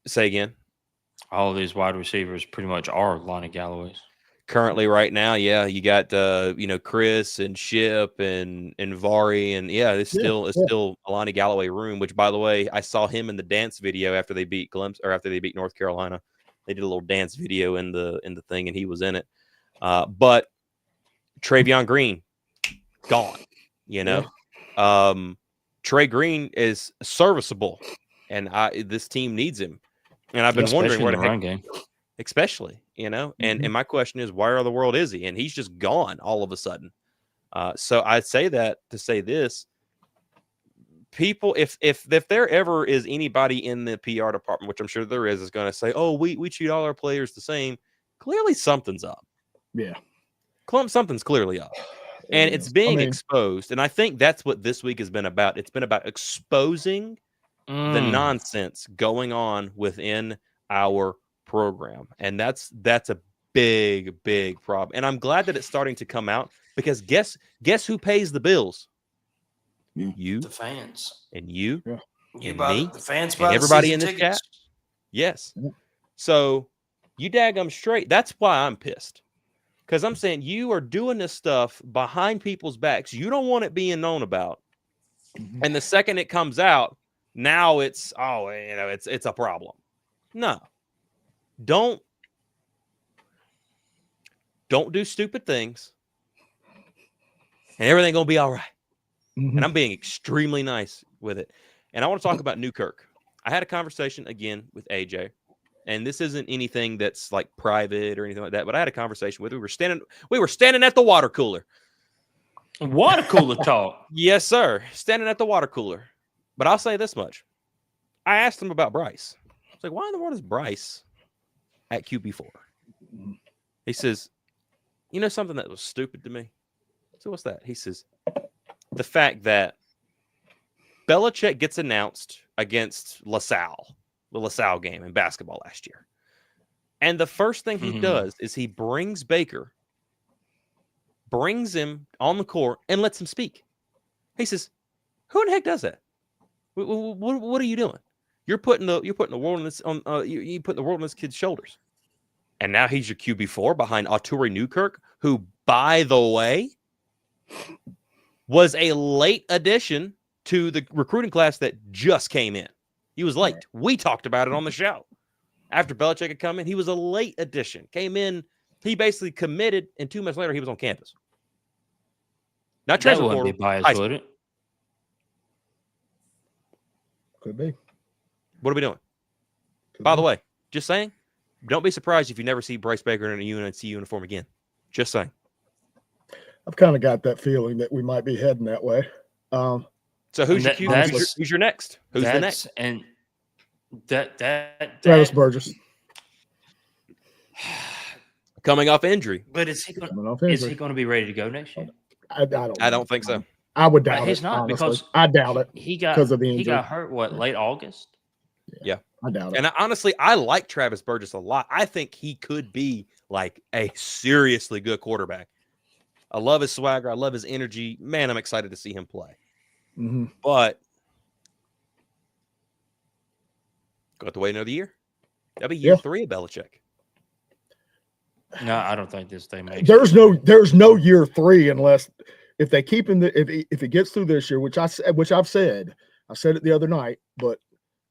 Say again. All of these wide receivers pretty much are Lonnie Galloways. Currently, right now, yeah, you got Chris and Ship and Vari, and it's still a Lonnie Galloway room. Which, by the way, I saw him in the dance video after they beat Clemson, or after they beat North Carolina. They did a little dance video in the thing, and he was in it. But Travion Green gone. Trey Green is serviceable, and this team needs him. And I've been wondering where the heck, run game. especially, and my question is, where in the world is he? And he's just gone all of a sudden. So I'd say that to say this. People, if there ever is anybody in the PR department, which I'm sure there is going to say, "Oh, we treat all our players the same." Clearly, something's up. Yeah, something's clearly up, and it's being exposed. And I think that's what this week has been about. It's been about exposing the nonsense going on within our program, and that's a big problem. And I'm glad that it's starting to come out because guess who pays the bills? You, the fans, and you, yeah. and buy me, the fans, and everybody in this tickets. chat. Yes. So you daggum straight. That's why I'm pissed, because I'm saying you are doing this stuff behind people's backs. You don't want it being known about, and the second it comes out, now it's it's a problem. No, don't do stupid things, and everything gonna be all right. And I'm being extremely nice with it. And I want to talk about Newkirk. I had a conversation again with AJ, and this isn't anything that's like private or anything like that, but I had a conversation with him. We were standing at the water cooler. Water cooler talk. Yes, sir. Standing at the water cooler. But I'll say this much. I asked him about Bryce. I was like, why in the world is Bryce at QB4? He says, you know something that was stupid to me? So what's that? He says, the fact that Belichick gets announced against the LaSalle game in basketball last year. And the first thing he does is he brings Baker, brings him on the court, and lets him speak. He says, who in the heck does that? What are you doing? You're putting the world on this kid's shoulders. And now he's your QB4 behind Arturi Newkirk, who, by the way, was a late addition to the recruiting class that just came in. He was late. We talked about it on the show. After Belichick had come in, he was a late addition. Came in, he basically committed, and 2 months later, he was on campus. Not transfer portal. That wouldn't be biased, would it? Could be. What are we doing? By the way, just saying, don't be surprised if you never see Bryce Baker in a UNC uniform again. Just saying. I've kind of got that feeling that we might be heading that way. So who's your next? Who's the next? And that Travis Burgess. Coming off injury. But is he going to be ready to go next year? I don't think so. I would doubt it. He's not, honestly. because I doubt it. He got because of the injury. He got hurt late August? Yeah. I doubt it. And honestly, I like Travis Burgess a lot. I think he could be like a seriously good quarterback. I love his swagger. I love his energy. Man, I'm excited to see him play. But got to wait another year. That'll be year 3 of Belichick. No, I don't think this thing makes. There's no year 3 unless if they keep in if it gets through this year, which I've said it the other night, but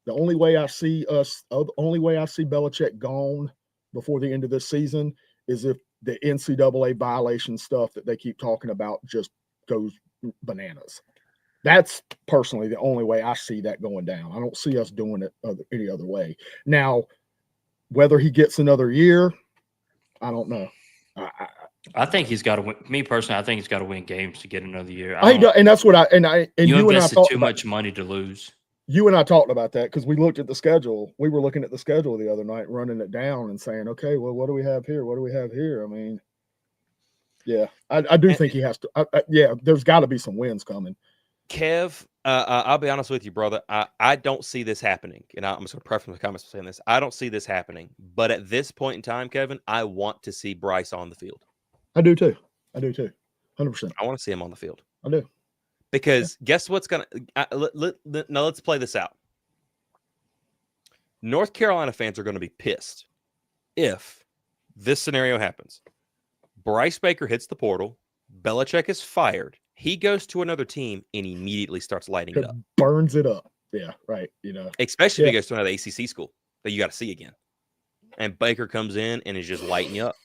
the only way I see Belichick gone before the end of this season is if the NCAA violation stuff that they keep talking about just goes bananas. That's personally the only way I see that going down. I don't see us doing it any other way. Now, whether he gets another year, I don't know. I think he's got to win. Me personally, I think he's got to win games to get another year. And that's what you invested too much money to lose. You and I talked about that because we looked at the schedule. We were looking at the schedule the other night, running it down and saying, okay, well, what do we have here? What do we have here? I mean, yeah, I do think he has to. There's got to be some wins coming. Kev, I'll be honest with you, brother. I don't see this happening. And I'm just going to preface my comments by saying this. I don't see this happening. But at this point in time, Kevin, I want to see Bryce on the field. I do too. 100%. I want to see him on the field. I do. Because guess what's going to – now let's play this out. North Carolina fans are going to be pissed if this scenario happens. Bryce Baker hits the portal. Belichick is fired. He goes to another team and immediately starts lighting it up. Burns it up. Yeah, right. Especially if he goes to another ACC school that you got to see again. And Baker comes in and is just lighting you up.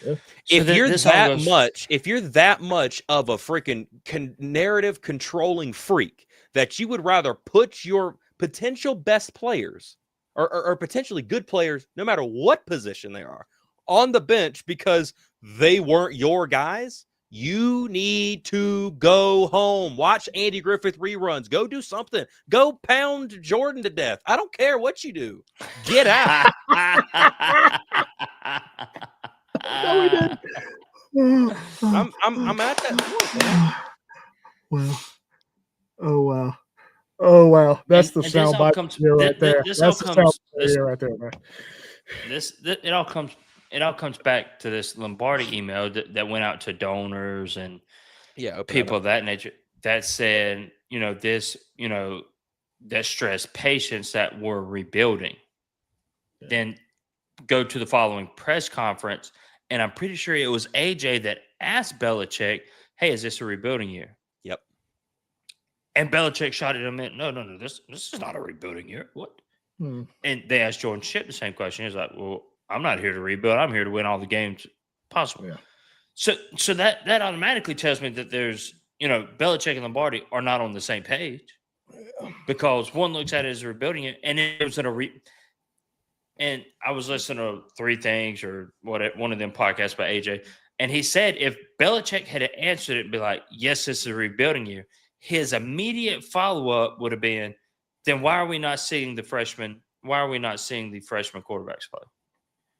Yeah. If you're that much of a freaking narrative controlling freak that you would rather put your potential best players or potentially good players, no matter what position they are, on the bench because they weren't your guys, you need to go home. Watch Andy Griffith reruns. Go do something. Go pound Jordan to death. I don't care what you do. Get out. No, we didn't. I'm at that point, man. Well, oh wow, that's the And this all soundbite comes- here right there. this That's all the comes- soundbite this- here right there, man. It all comes back to this Lombardi email that went out to donors and people of that nature that said, that stressed patients that were rebuilding. Yeah. Then go to the following press conference, and I'm pretty sure it was AJ that asked Belichick, "Hey, is this a rebuilding year?" Yep. And Belichick shot at him and no, this is not a rebuilding year. What? Hmm. And they asked Jordan Shipp the same question. He's like, "Well, I'm not here to rebuild. I'm here to win all the games possible." Yeah. So that automatically tells me that there's, Belichick and Lombardi are not on the same page, because one looks at it as rebuilding it, and it was and I was listening to Three Things or one of them podcasts by AJ, and he said if Belichick had answered it, be like, "Yes, this is a rebuilding year," his immediate follow-up would have been, then why are we not seeing the freshman? Why are we not seeing the freshman quarterbacks play?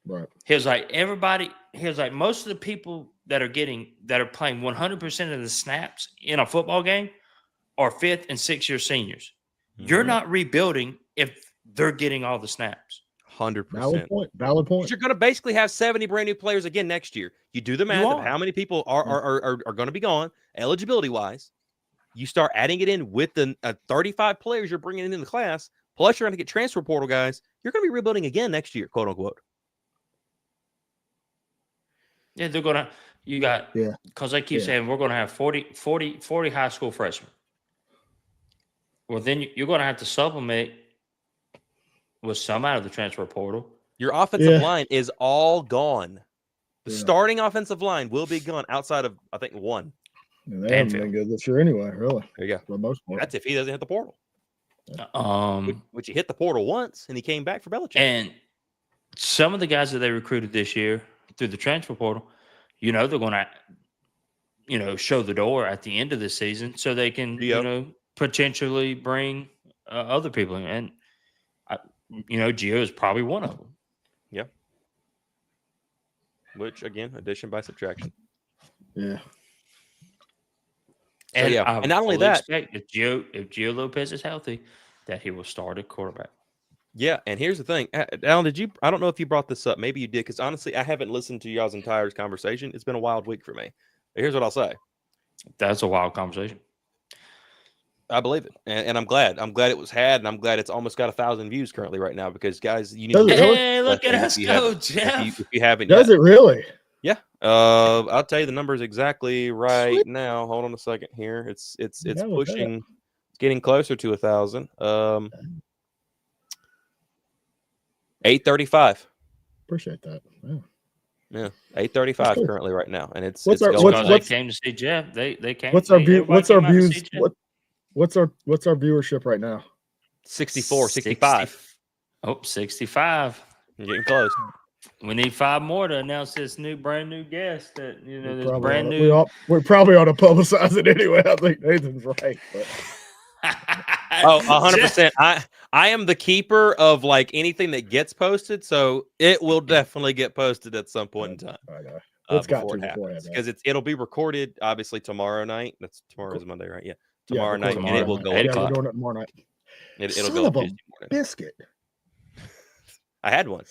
Right. He was like, most of the people that are playing 100% of the snaps in a football game are 5th and 6th-year seniors. Mm-hmm. You're not rebuilding if they're getting all the snaps. 100%. Valid point. You're going to basically have 70 brand new players again next year. You do the math of how many people are going to be gone eligibility wise. You start adding it in with the 35 players you're bringing in the class. Plus, you're going to get transfer portal guys. You're going to be rebuilding again next year, quote unquote. Yeah, they're going to. You got, because they keep saying we're going to have 40 high school freshmen. Well, then you're going to have to supplement with some out of the transfer portal. Your offensive line is all gone. The starting offensive line will be gone outside of, I think, one. Yeah, they haven't been good this year anyway, really. There you go. For the most part. That's if he doesn't hit the portal. Which he hit the portal once, and he came back for Belichick. And some of the guys that they recruited this year through the transfer portal, they're going to, show the door at the end of the season so they can, potentially bring other people in. And, Gio is probably one of them. Yeah. Which, again, addition by subtraction. Yeah. And, so, and not only that, expect if Gio Lopez is healthy, that he will start at quarterback. Yeah, and here's the thing, Alan. I don't know if you brought this up. Maybe you did, because honestly, I haven't listened to y'all's entire conversation. It's been a wild week for me. But here's what I'll say. That's a wild conversation. I believe it, and I'm glad. I'm glad it was had, and I'm glad it's almost got 1,000 views currently right now. Because guys, you need to hey, look at us go, Jeff. If you haven't, does it really? Yeah. I'll tell you the numbers exactly right now. Hold on a second here. It's pushing. It's getting closer to 1,000. 835. Appreciate that. Yeah, 835 currently right now, and it's what's they came to see Jeff. They came. What's our view? What's our views? What's our viewership right now? 64, 65. 65. You're getting close. We need 5 more to announce this brand new guest. That this brand new. We're probably ought to publicize it anyway. I think Nathan's right. But. 100%. I am the keeper of anything that gets posted, so it will definitely get posted at some point in time. It's got before to it happens, because it'll be recorded obviously tomorrow night. Tomorrow's Monday, right? Yeah, tomorrow night, and it will go. We're doing it tomorrow night. It'll go Tuesday morning. Biscuit. I had one.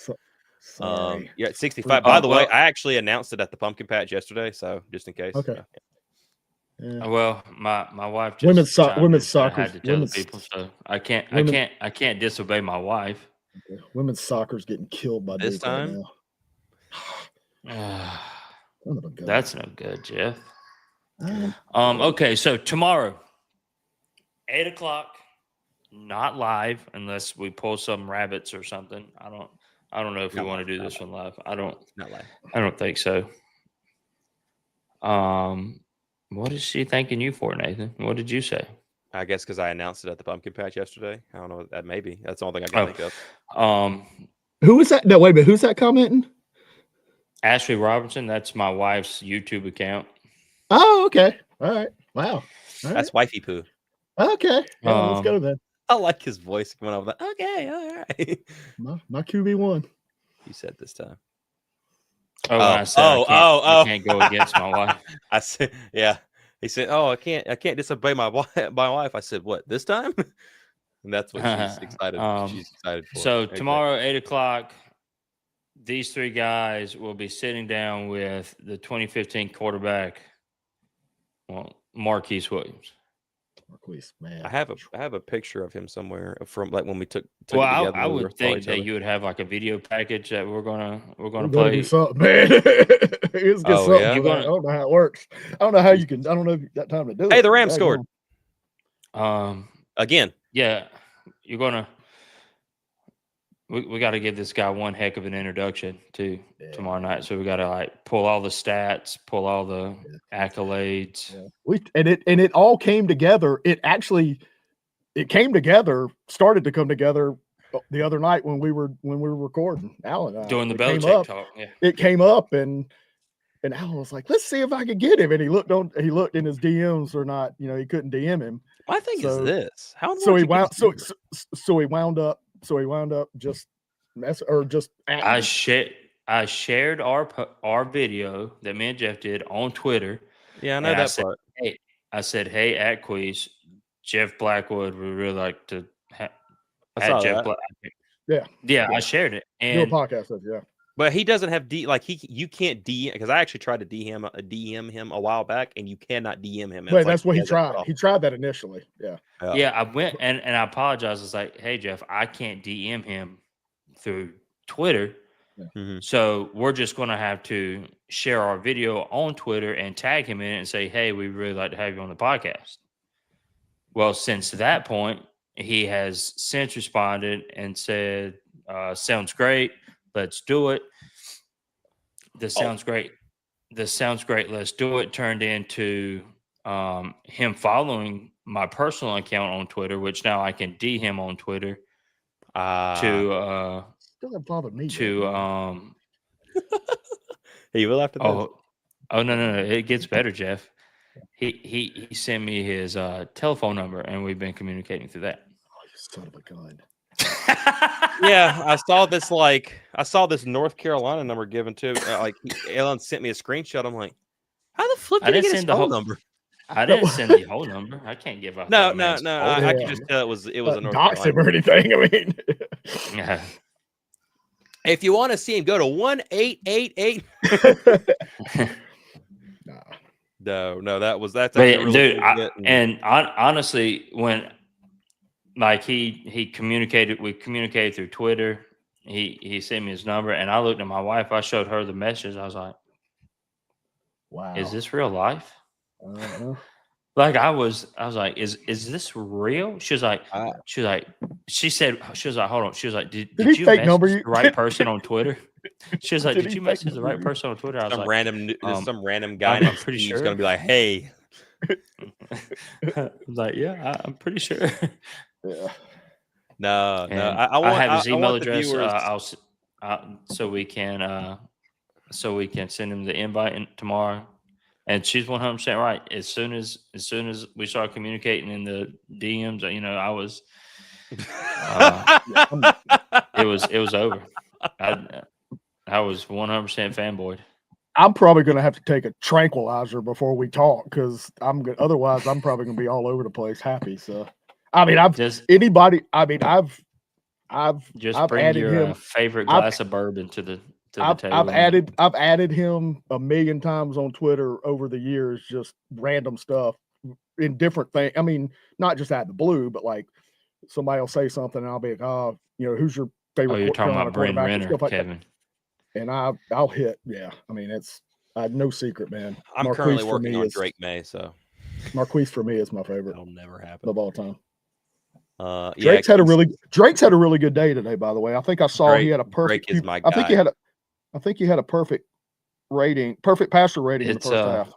Sorry. Yeah, 65. By the way, I actually announced it at the pumpkin patch yesterday, so just in case. Okay. Yeah. Well, my wife just women's soccer. I had to tell the people, so I can't disobey my wife. Okay. Women's soccer's getting killed by this time. Right That's no good, Jeff. Okay, so tomorrow, 8:00, not live unless we pull some rabbits or something. I don't know if we want to do this one live. Not live. I don't think so. What is she thanking you for, Nathan? What did you say? I guess because I announced it at the pumpkin patch yesterday. I don't know. That maybe that's the only thing I can think of. Who is that? No, wait a minute. Who's that commenting? Ashley Robinson. That's my wife's YouTube account. Oh, okay. All right. Wow. All That's wifey poo. Okay. Yeah, let's go then. I like his voice coming out with that. Okay, all right. My QB1. You said this time. I can't go against my wife. I said, yeah. He said, "Oh, I can't disobey my wife." I said, "What, this time?" And that's what she's excited. She's excited for. So tomorrow, 8:00, these three guys will be sitting down with the 2015 quarterback, Marquise Williams. Marquise, man. I have a picture of him somewhere from like when we took it Well, together. I would think that you would have like a video package that we're gonna play. Do something, man. Let's get something. Yeah? I don't know how it works. I don't know how you can. I don't know if you got time to do it. Hey, the Rams scored. Again. Yeah, you're gonna. We got to give this guy one heck of an introduction to tomorrow night. So we got to like pull all the stats, pull all the accolades. Yeah. It all came together. It came together, started to come together the other night when we were recording. Alan doing the Belichick talk. Yeah, it came up and Alan was like, "Let's see if I can get him." And he looked in his DMs or not. You know, he couldn't DM him. My thing is this: he wound up just I shared our video that me and Jeff did on Twitter. Yeah, I know that part. I said, "Hey, at Quiz, Jeff Blackwood would really like to have Jeff Blackwood." Yeah, I shared it. And do a podcast of But he doesn't have you can't DM because I actually tried to DM him a while back, and you cannot DM him. Wait, that's what he tried. He tried that initially. Yeah. I went and I apologized. I was like, "Hey Jeff, I can't DM him through Twitter, so we're just going to have to share our video on Twitter and tag him in it and say, hey, we'd really like to have you on the podcast." Well, since that point, he has since responded and said, "Sounds great. Let's do it." This sounds great. Let's do it. Turned into him following my personal account on Twitter, which now I can D him on Twitter. Still doesn't bother me. He will after this. Oh no! It gets better, Jeff. He sent me his telephone number, and we've been communicating through that. Oh, you son of a gun! Yeah, I saw this North Carolina number given to Alan sent me a screenshot. I'm like, how the flip did he get his phone number? I didn't send the whole number. I can't give up. No. I could just tell it was a North dox Carolina him or anything. I mean, yeah. If you want to see him, go to 1-888. No, that's really dude. Honestly, when we communicated through Twitter. He sent me his number, and I looked at my wife. I showed her the message. I was like, "Wow, is this real life?" Like I was like, "Is this real?" She was like, she said, hold on. She was like, did you message the right person on Twitter? She was like, did you message the right person on Twitter? I was some random guy. I'm pretty sure he's gonna be like, hey. I was like, yeah, I'm pretty sure. Yeah. No. I have his email address. So we can send him the invite tomorrow. And she's 100% right. As soon as we started communicating in the DMs, I was, it was over. I was 100% fanboyed. I'm probably going to have to take a tranquilizer before we talk because otherwise I'm probably going to be all over the place happy. So, I've just bring added your him, favorite glass of bourbon to the table. I've added him a million times on Twitter over the years, just random stuff in different things. I mean, not just out of the blue, but like somebody will say something and I'll be like, who's your favorite? Oh, you're talking about Bryn Renner, like Kevin. That. And I'll hit. Yeah. I mean, it's no secret, man. I'm Marquise currently working on Drake May, so Marquise for me is my favorite. That'll never happen of all time. Drake's had a really good day today, by the way. I think I saw he had a perfect. Drake is my guy. I think he had a perfect passer rating in the first half.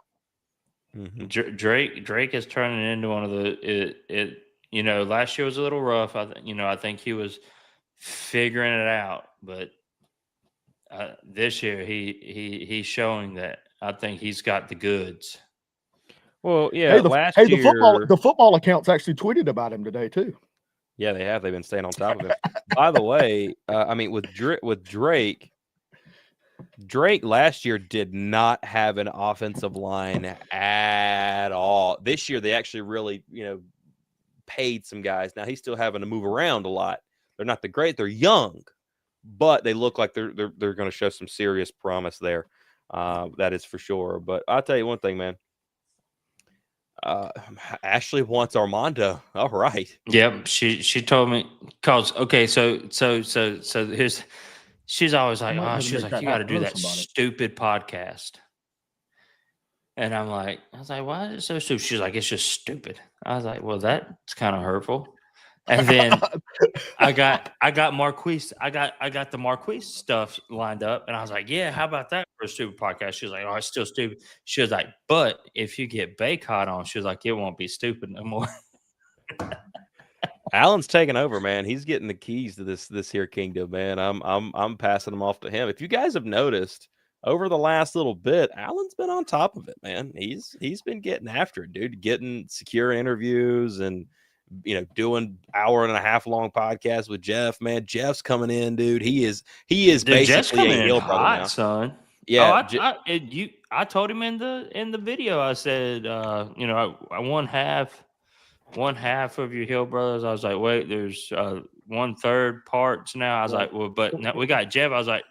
Mhm. Drake is turning into one of the last year was a little rough. I think he was figuring it out, but this year he's showing that I think he's got the goods. Well, yeah, Hey, last the year, football accounts actually tweeted about him today too. yeah, they have. They've been staying on top of him. By the way, I mean with Drake last year did not have an offensive line at all. This year they actually really, paid some guys. Now he's still having to move around a lot. They're not the great. They're young, but they look like they're going to show some serious promise there. That is for sure. But I'll tell you one thing, man. Ashley wants Armando. All right. Yep, she told me cause okay, so here's she's always like, might be oh, able to she was make like, that you got to happen. do Know that somebody. stupid podcast, and I was like, why is it so stupid? She's like, it's just stupid. I was like, well, that's kind of hurtful. And then I got Marquise. I got the Marquise stuff lined up, and I was like, yeah, how about that for a stupid podcast? She was like, oh, it's still stupid. She was like, but if you get Baycott on, she was like, it won't be stupid no more. Allen's taking over, man. He's getting the keys to this here kingdom, man. I'm passing them off to him. If you guys have noticed over the last little bit, Allen's been on top of it, man. He's been getting after it, dude. Getting secure interviews and doing hour and a half long podcasts with Jeff, man. Jeff's coming in, dude. He is Dude, Jeff's basically coming a in Hill brother hot, now. son. Yeah, I told him in the video. I said, I won half of your Hill brothers. I was like, wait, there's 1/3 parts now. I was like, well, but now we got Jeff. I was like,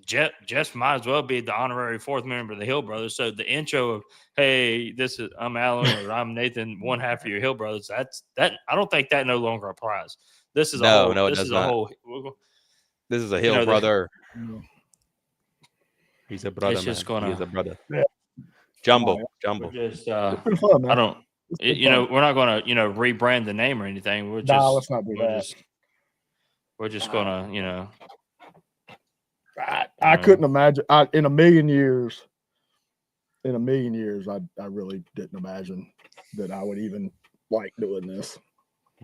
Jeff might as well be the honorary fourth member of the Hill brothers. So the intro of, hey, I'm Alan or I'm Nathan, one half of your Hill brothers. That I don't think that no longer applies. This is a whole. no, it This does is a not. whole. This is a Hill brother. He's a brother, It's man. just gonna. He is a brother. Yeah. Jumbo. We're just. It's been fun, man. I don't. It's been fun. We're not gonna rebrand the name or anything. We're just. Nah, let's not do that. We're just gonna I couldn't imagine. In a million years, I really didn't imagine that I would even like doing this.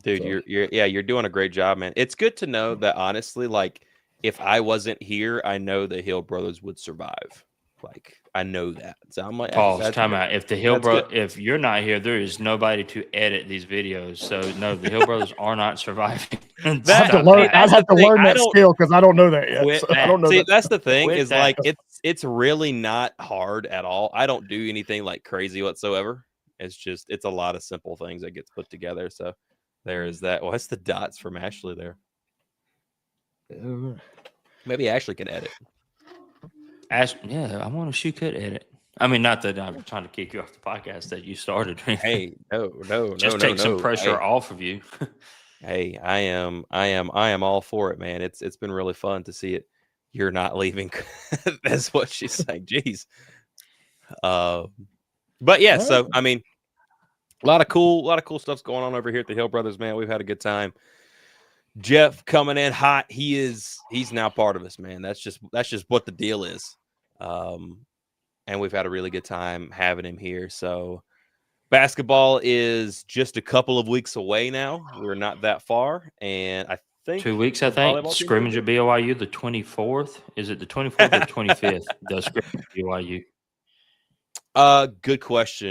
Dude, So. you're doing a great job, man. It's good to know that honestly, like if I wasn't here, I know the Hill brothers would survive. Like I know that. So I'm like, pause. Time out. If the Hill good. if you're not here, there is nobody to edit these videos. So no, the Hill brothers are not surviving. I have to learn that skill because I don't know that yet. So I don't know. That's the thing is like it's really not hard at all. I don't do anything like crazy whatsoever. It's a lot of simple things that gets put together. So there is that. What's the dots from Ashley there? Maybe Ashley can edit. Yeah, I wonder if she could edit. I mean, not that I'm trying to kick you off the podcast that you started. Hey, no, just take some pressure off of you. Hey, I am all for it, man. It's been really fun to see it. You're not leaving. That's what she's saying. Jeez. But yeah, so I mean, a lot of cool stuff's going on over here at the Hill Brothers, man. We've had a good time. Jeff coming in hot. He's now part of us, man. That's just what the deal is. And we've had a really good time having him here. So basketball is just a couple of weeks away now. We're not that far. And I think 2 weeks, I think. Scrimmage at BYU the 24th. Is it the 24th or the 25th? The scrimmage at BYU. Good question.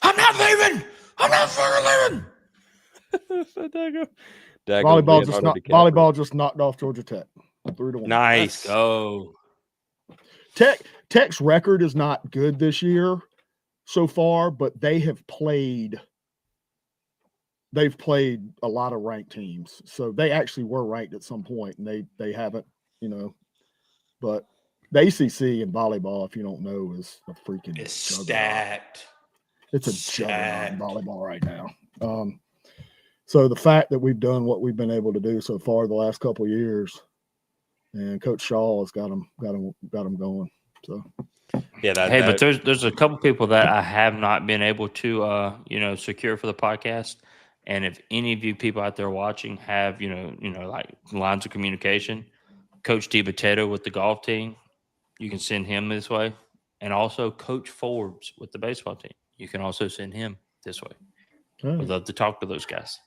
I'm not leaving. I'm not fucking leaving. Volleyball just knocked off Georgia Tech 3-1. Nice. Let's go. Tech's record is not good this year so far, but they've played a lot of ranked teams. So they actually were ranked at some point, and they haven't, but the ACC in volleyball, if you don't know, is a freaking stacked. It's a juggernaut in volleyball right now. So the fact that we've done what we've been able to do so far the last couple of years, and Coach Shaw has got them going. So yeah, but there's a couple people that I have not been able to secure for the podcast. And if any of you people out there watching have like lines of communication, Coach DiBattista with the golf team, you can send him this way. and also Coach Forbes with the baseball team. You can also send him this way. Yeah. I'd love to talk to those guys.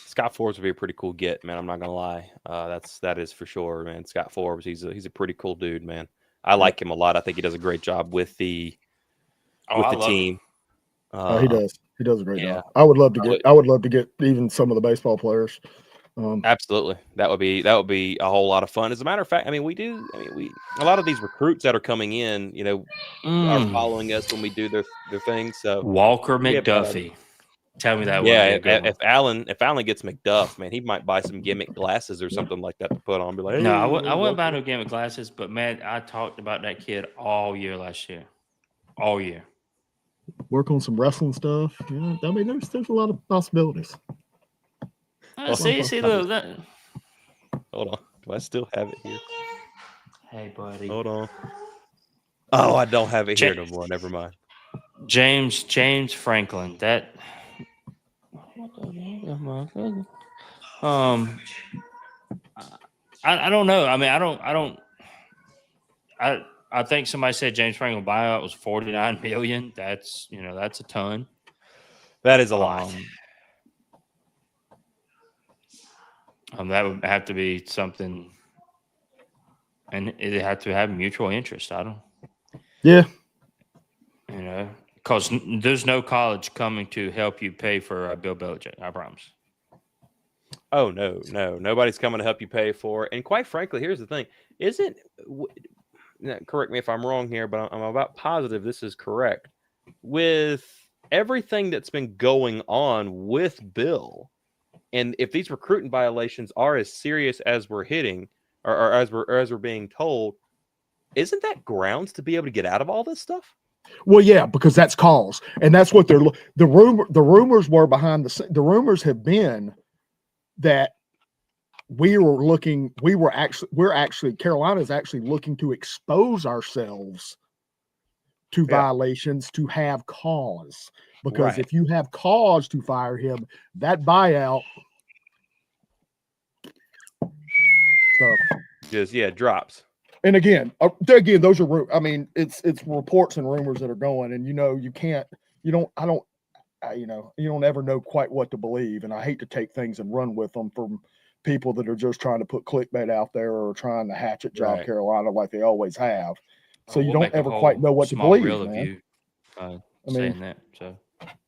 Scott Forbes would be a pretty cool get, man. I'm not gonna lie. That is for sure, man. Scott Forbes, he's a pretty cool dude, man. I like him a lot. I think he does a great job with the team. He does. He does a great yeah. job. I would love to get even some of the baseball players. Absolutely, that would be a whole lot of fun. As a matter of fact, we a lot of these recruits that are coming in, are following us when we do their things. So Walker McDuffie. Tell me that one. Yeah, if Allen gets McDuff, man, he might buy some gimmick glasses or something like that to put on. Be like, hey, no, I wouldn't buy no gimmick glasses, but man, I talked about that kid all year last year. All year. Work on some wrestling stuff. Yeah, I mean, there's a lot of possibilities. See, look. That... Hold on. Do I still have it here? Hey, buddy. Hold on. Oh, I don't have it here no more. Never mind. James Franklin. That. I don't know. I mean, I think somebody said James Franklin buyout was $49 million. That's a ton. That is a lot. That would have to be something, and it had to have mutual interest. I don't. Yeah. Because there's no college coming to help you pay for Bill Belichick. I promise. Oh no, nobody's coming to help you pay for it. And quite frankly, here's the thing: correct me if I'm wrong here, but I'm about positive this is correct. With everything that's been going on with Bill, and if these recruiting violations are as serious as we're hitting, or as we're being told, isn't that grounds to be able to get out of all this stuff? Well, yeah, because that's cause, and that's what the rumors were behind the rumors have been that Carolina's actually looking to expose ourselves to violations to have cause, because if you have cause to fire him, that buyout just drops. And again, those are, I mean, it's reports and rumors that are going, and you don't ever know quite what to believe. And I hate to take things and run with them from people that are just trying to put clickbait out there or trying to hatchet job Carolina like they always have. So you don't ever quite know what to believe, man. Saying that, so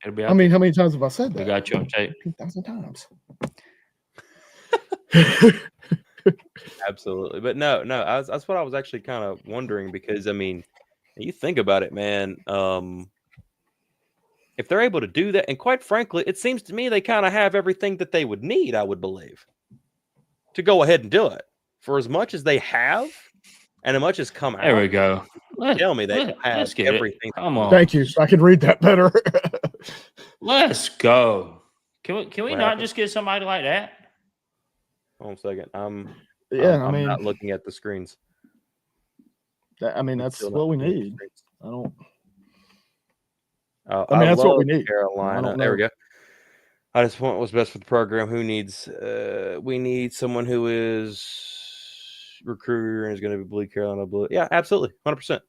it'll be. How many times have I said that? We got you on tape 2,000 times. Absolutely, but no, that's what I was actually kind of wondering, because I mean, you think about it, man. If they're able to do that, and quite frankly, it seems to me they kind of have everything that they would need, I would believe, to go ahead and do it. For as much as they have, and as much as come out. There we go. Tell me they have everything. Come on. Thank you. I can read that better. Let's go. Can we not just get somebody like that? Hold on a second. I'm not looking at the screens. That's what we need. That's what we need. Carolina. There we go. I just want what's best for the program. Who needs? We need someone who is recruiter and is going to be bleed Carolina blue. Yeah, absolutely, 100%.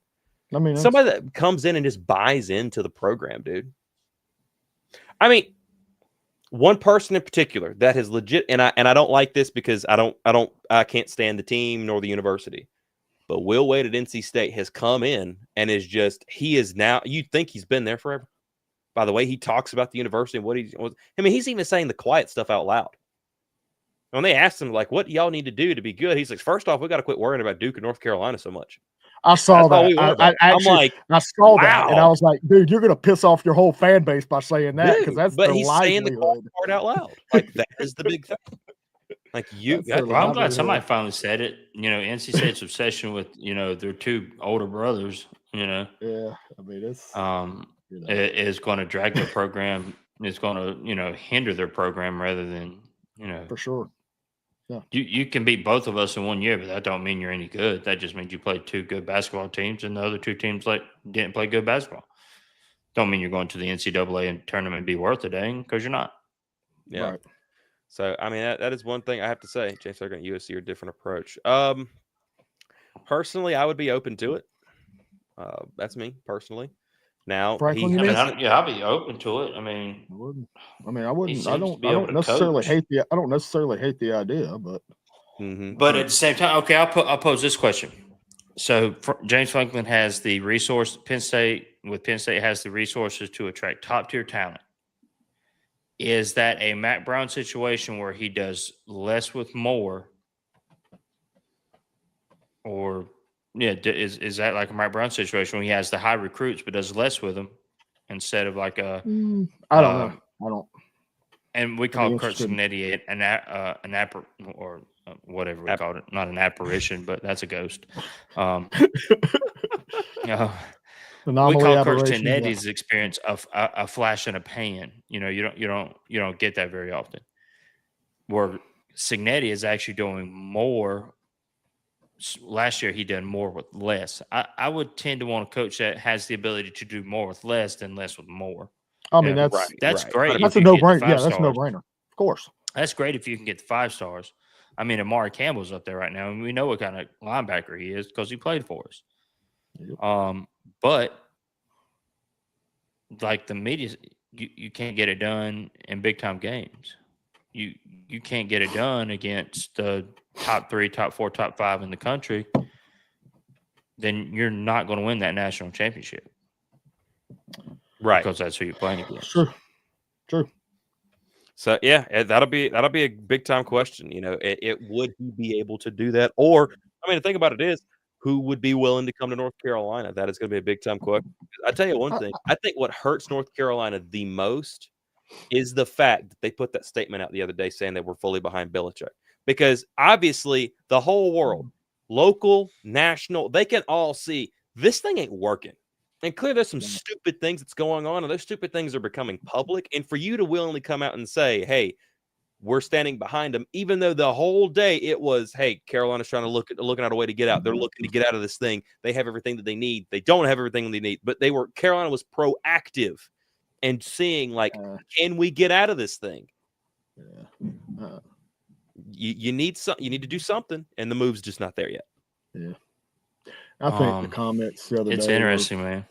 Somebody that comes in and just buys into the program, dude. I mean, one person in particular that has legit, and I don't like this because I can't stand the team nor the university. But Will Wade at NC State has come in and he is now, you'd think he's been there forever. By the way, he talks about the university and he's even saying the quiet stuff out loud. When they asked him, like, what do y'all need to do to be good? He's like, first off, we got to quit worrying about Duke and North Carolina so much. I saw that. I saw that, and I was like, dude, you're going to piss off your whole fan base by saying that, because that's their livelihood. But he's saying the quiet part out loud. Like, that is the big thing. Like I'm glad somebody finally said it. NC State's obsession with their two older brothers. Yeah, I mean it's is going to drag their program. It's going to hinder their program rather than for sure. Yeah, you can beat both of us in 1 year, but that don't mean you're any good. That just means you played two good basketball teams, and the other two teams didn't play good basketball. Don't mean you're going to the NCAA and tournament and be worth a dang, because you're not. Yeah. Right. So, I mean, that is one thing I have to say. James Thurgood and USC are a different approach. Personally, I would be open to it. That's me personally. Now, Franklin, he you I mean, has, I'll be open to it. I mean, I wouldn't. I seems to don't. be I able don't to necessarily coach. hate the. I don't necessarily hate the idea, but But at the same time, okay, I'll pose this question. So James Franklin has the resource. Penn State has the resources to attract top tier talent. Is that a Matt Brown situation where he does less with more, or is that like a Matt Brown situation where he has the high recruits but does less with them instead of like a I don't know. I don't. and we I'd be call Kurt interested. Signetti or whatever we called it, not an apparition, but that's a ghost. We Anomaly, call Kurt aberration. Yeah. Signetti's experience of a flash in a pan. You know, you don't get that very often. Where Signetti is actually doing more. Last year he did more with less. I would tend to want a coach that has the ability to do more with less than less with more. I mean, Yeah, that's great. That's if a you get the no-brainer. Yeah, 5 that's a stars. no-brainer. Of course. That's great if you can get the 5 stars. I mean, Amari Campbell's up there right now, and we know what kind of linebacker he is because he played for us. Yep. But like the media, you can't get it done in big time games. You can't get it done against the top 3, top 4, top 5 in the country. Then you're not going to win that national championship, right, because that's who you're playing against. True. So yeah, that'll be a big time question. You know, it would he be able to do that? Or I mean, the thing about it is, who would be willing to come to North Carolina? That is going to be a big time question. I tell you one thing. I think what hurts North Carolina the most is the fact that they put that statement out the other day saying that we're fully behind Belichick. Because obviously the whole world, local, national, they can all see this thing ain't working. And clearly there's some stupid things that's going on, and those stupid things are becoming public. And for you to willingly come out and say, hey, we're standing behind them, even though the whole day it was, hey, Carolina's trying to looking at a way to get out. They're looking to get out of this thing. They have everything that they need. They don't have everything they need, but Carolina was proactive and seeing like, can we get out of this thing? You need to do something, and the move's just not there yet. Yeah. I think the comments the other day. It's interesting, man.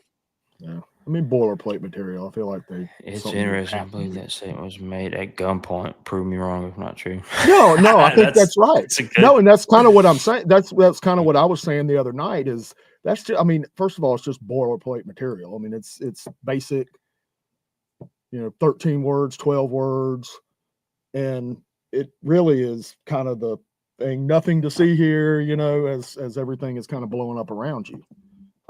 Yeah. I mean, boilerplate material. I feel like It's interesting. I believe that statement was made at gunpoint. Prove me wrong if not true. No, I think that's right. No, and that's kind of what I'm saying. That's kind of what I was saying the other night. Is that's just, I mean, first of all, it's just boilerplate material. I mean, it's basic. 13 words, 12 words, and it really is kind of the thing. Nothing to see here, as everything is kind of blowing up around you.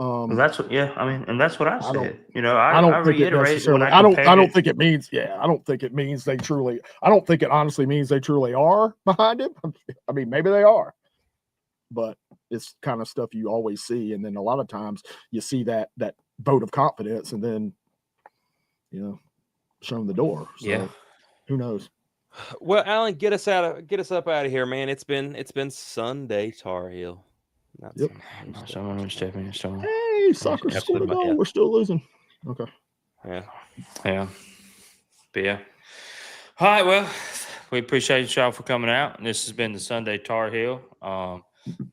That's what, I mean, and that's what I said. I don't think it necessarily. I don't think it means. I don't think it means they truly. I don't think it honestly means they truly are behind him. I mean, maybe they are, but it's kind of stuff you always see, and then a lot of times you see that vote of confidence, and then shown the door. So who knows? Well, Alan, get us up out of here, man. It's been Sunday Tar Heel. Yep. Someone stepping in stone. Hey, soccer scored a goal. Yeah. We're still losing. Okay. Yeah. But yeah. All right. Well, we appreciate y'all for coming out. This has been the Sunday Tar Heel.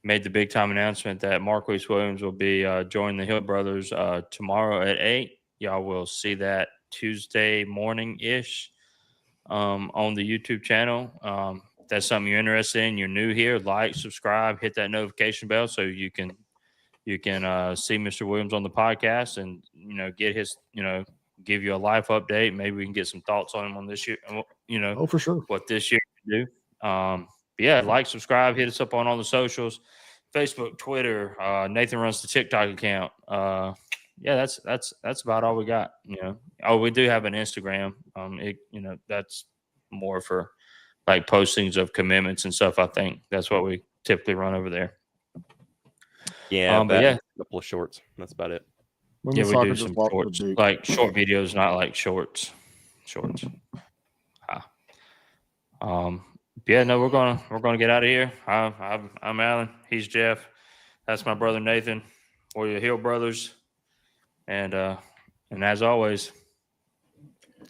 Made the big time announcement that Marquise Williams will be joining the Hill Brothers tomorrow at 8. Y'all will see that Tuesday morning ish on the YouTube channel. If that's something you're interested in, you're new here, like, subscribe, hit that notification bell so you can see Mr. Williams on the podcast and get his give you a life update. Maybe we can get some thoughts on him on this year. Oh, for sure. What this year can do. Like, subscribe, hit us up on all the socials, Facebook, Twitter. Nathan runs the TikTok account. That's about all we got. We do have an Instagram. That's more for like postings of commitments and stuff. I think that's what we typically run over there. Yeah, a couple of shorts. That's about it. We do some shorts, like short videos, not like shorts. We're gonna get out of here. I'm Alan. He's Jeff. That's my brother Nathan. We're the Hill Brothers. And as always,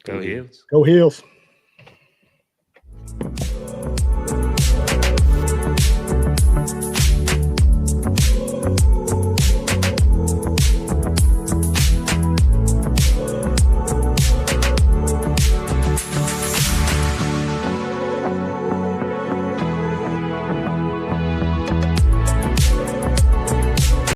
go Heels. Go Heels.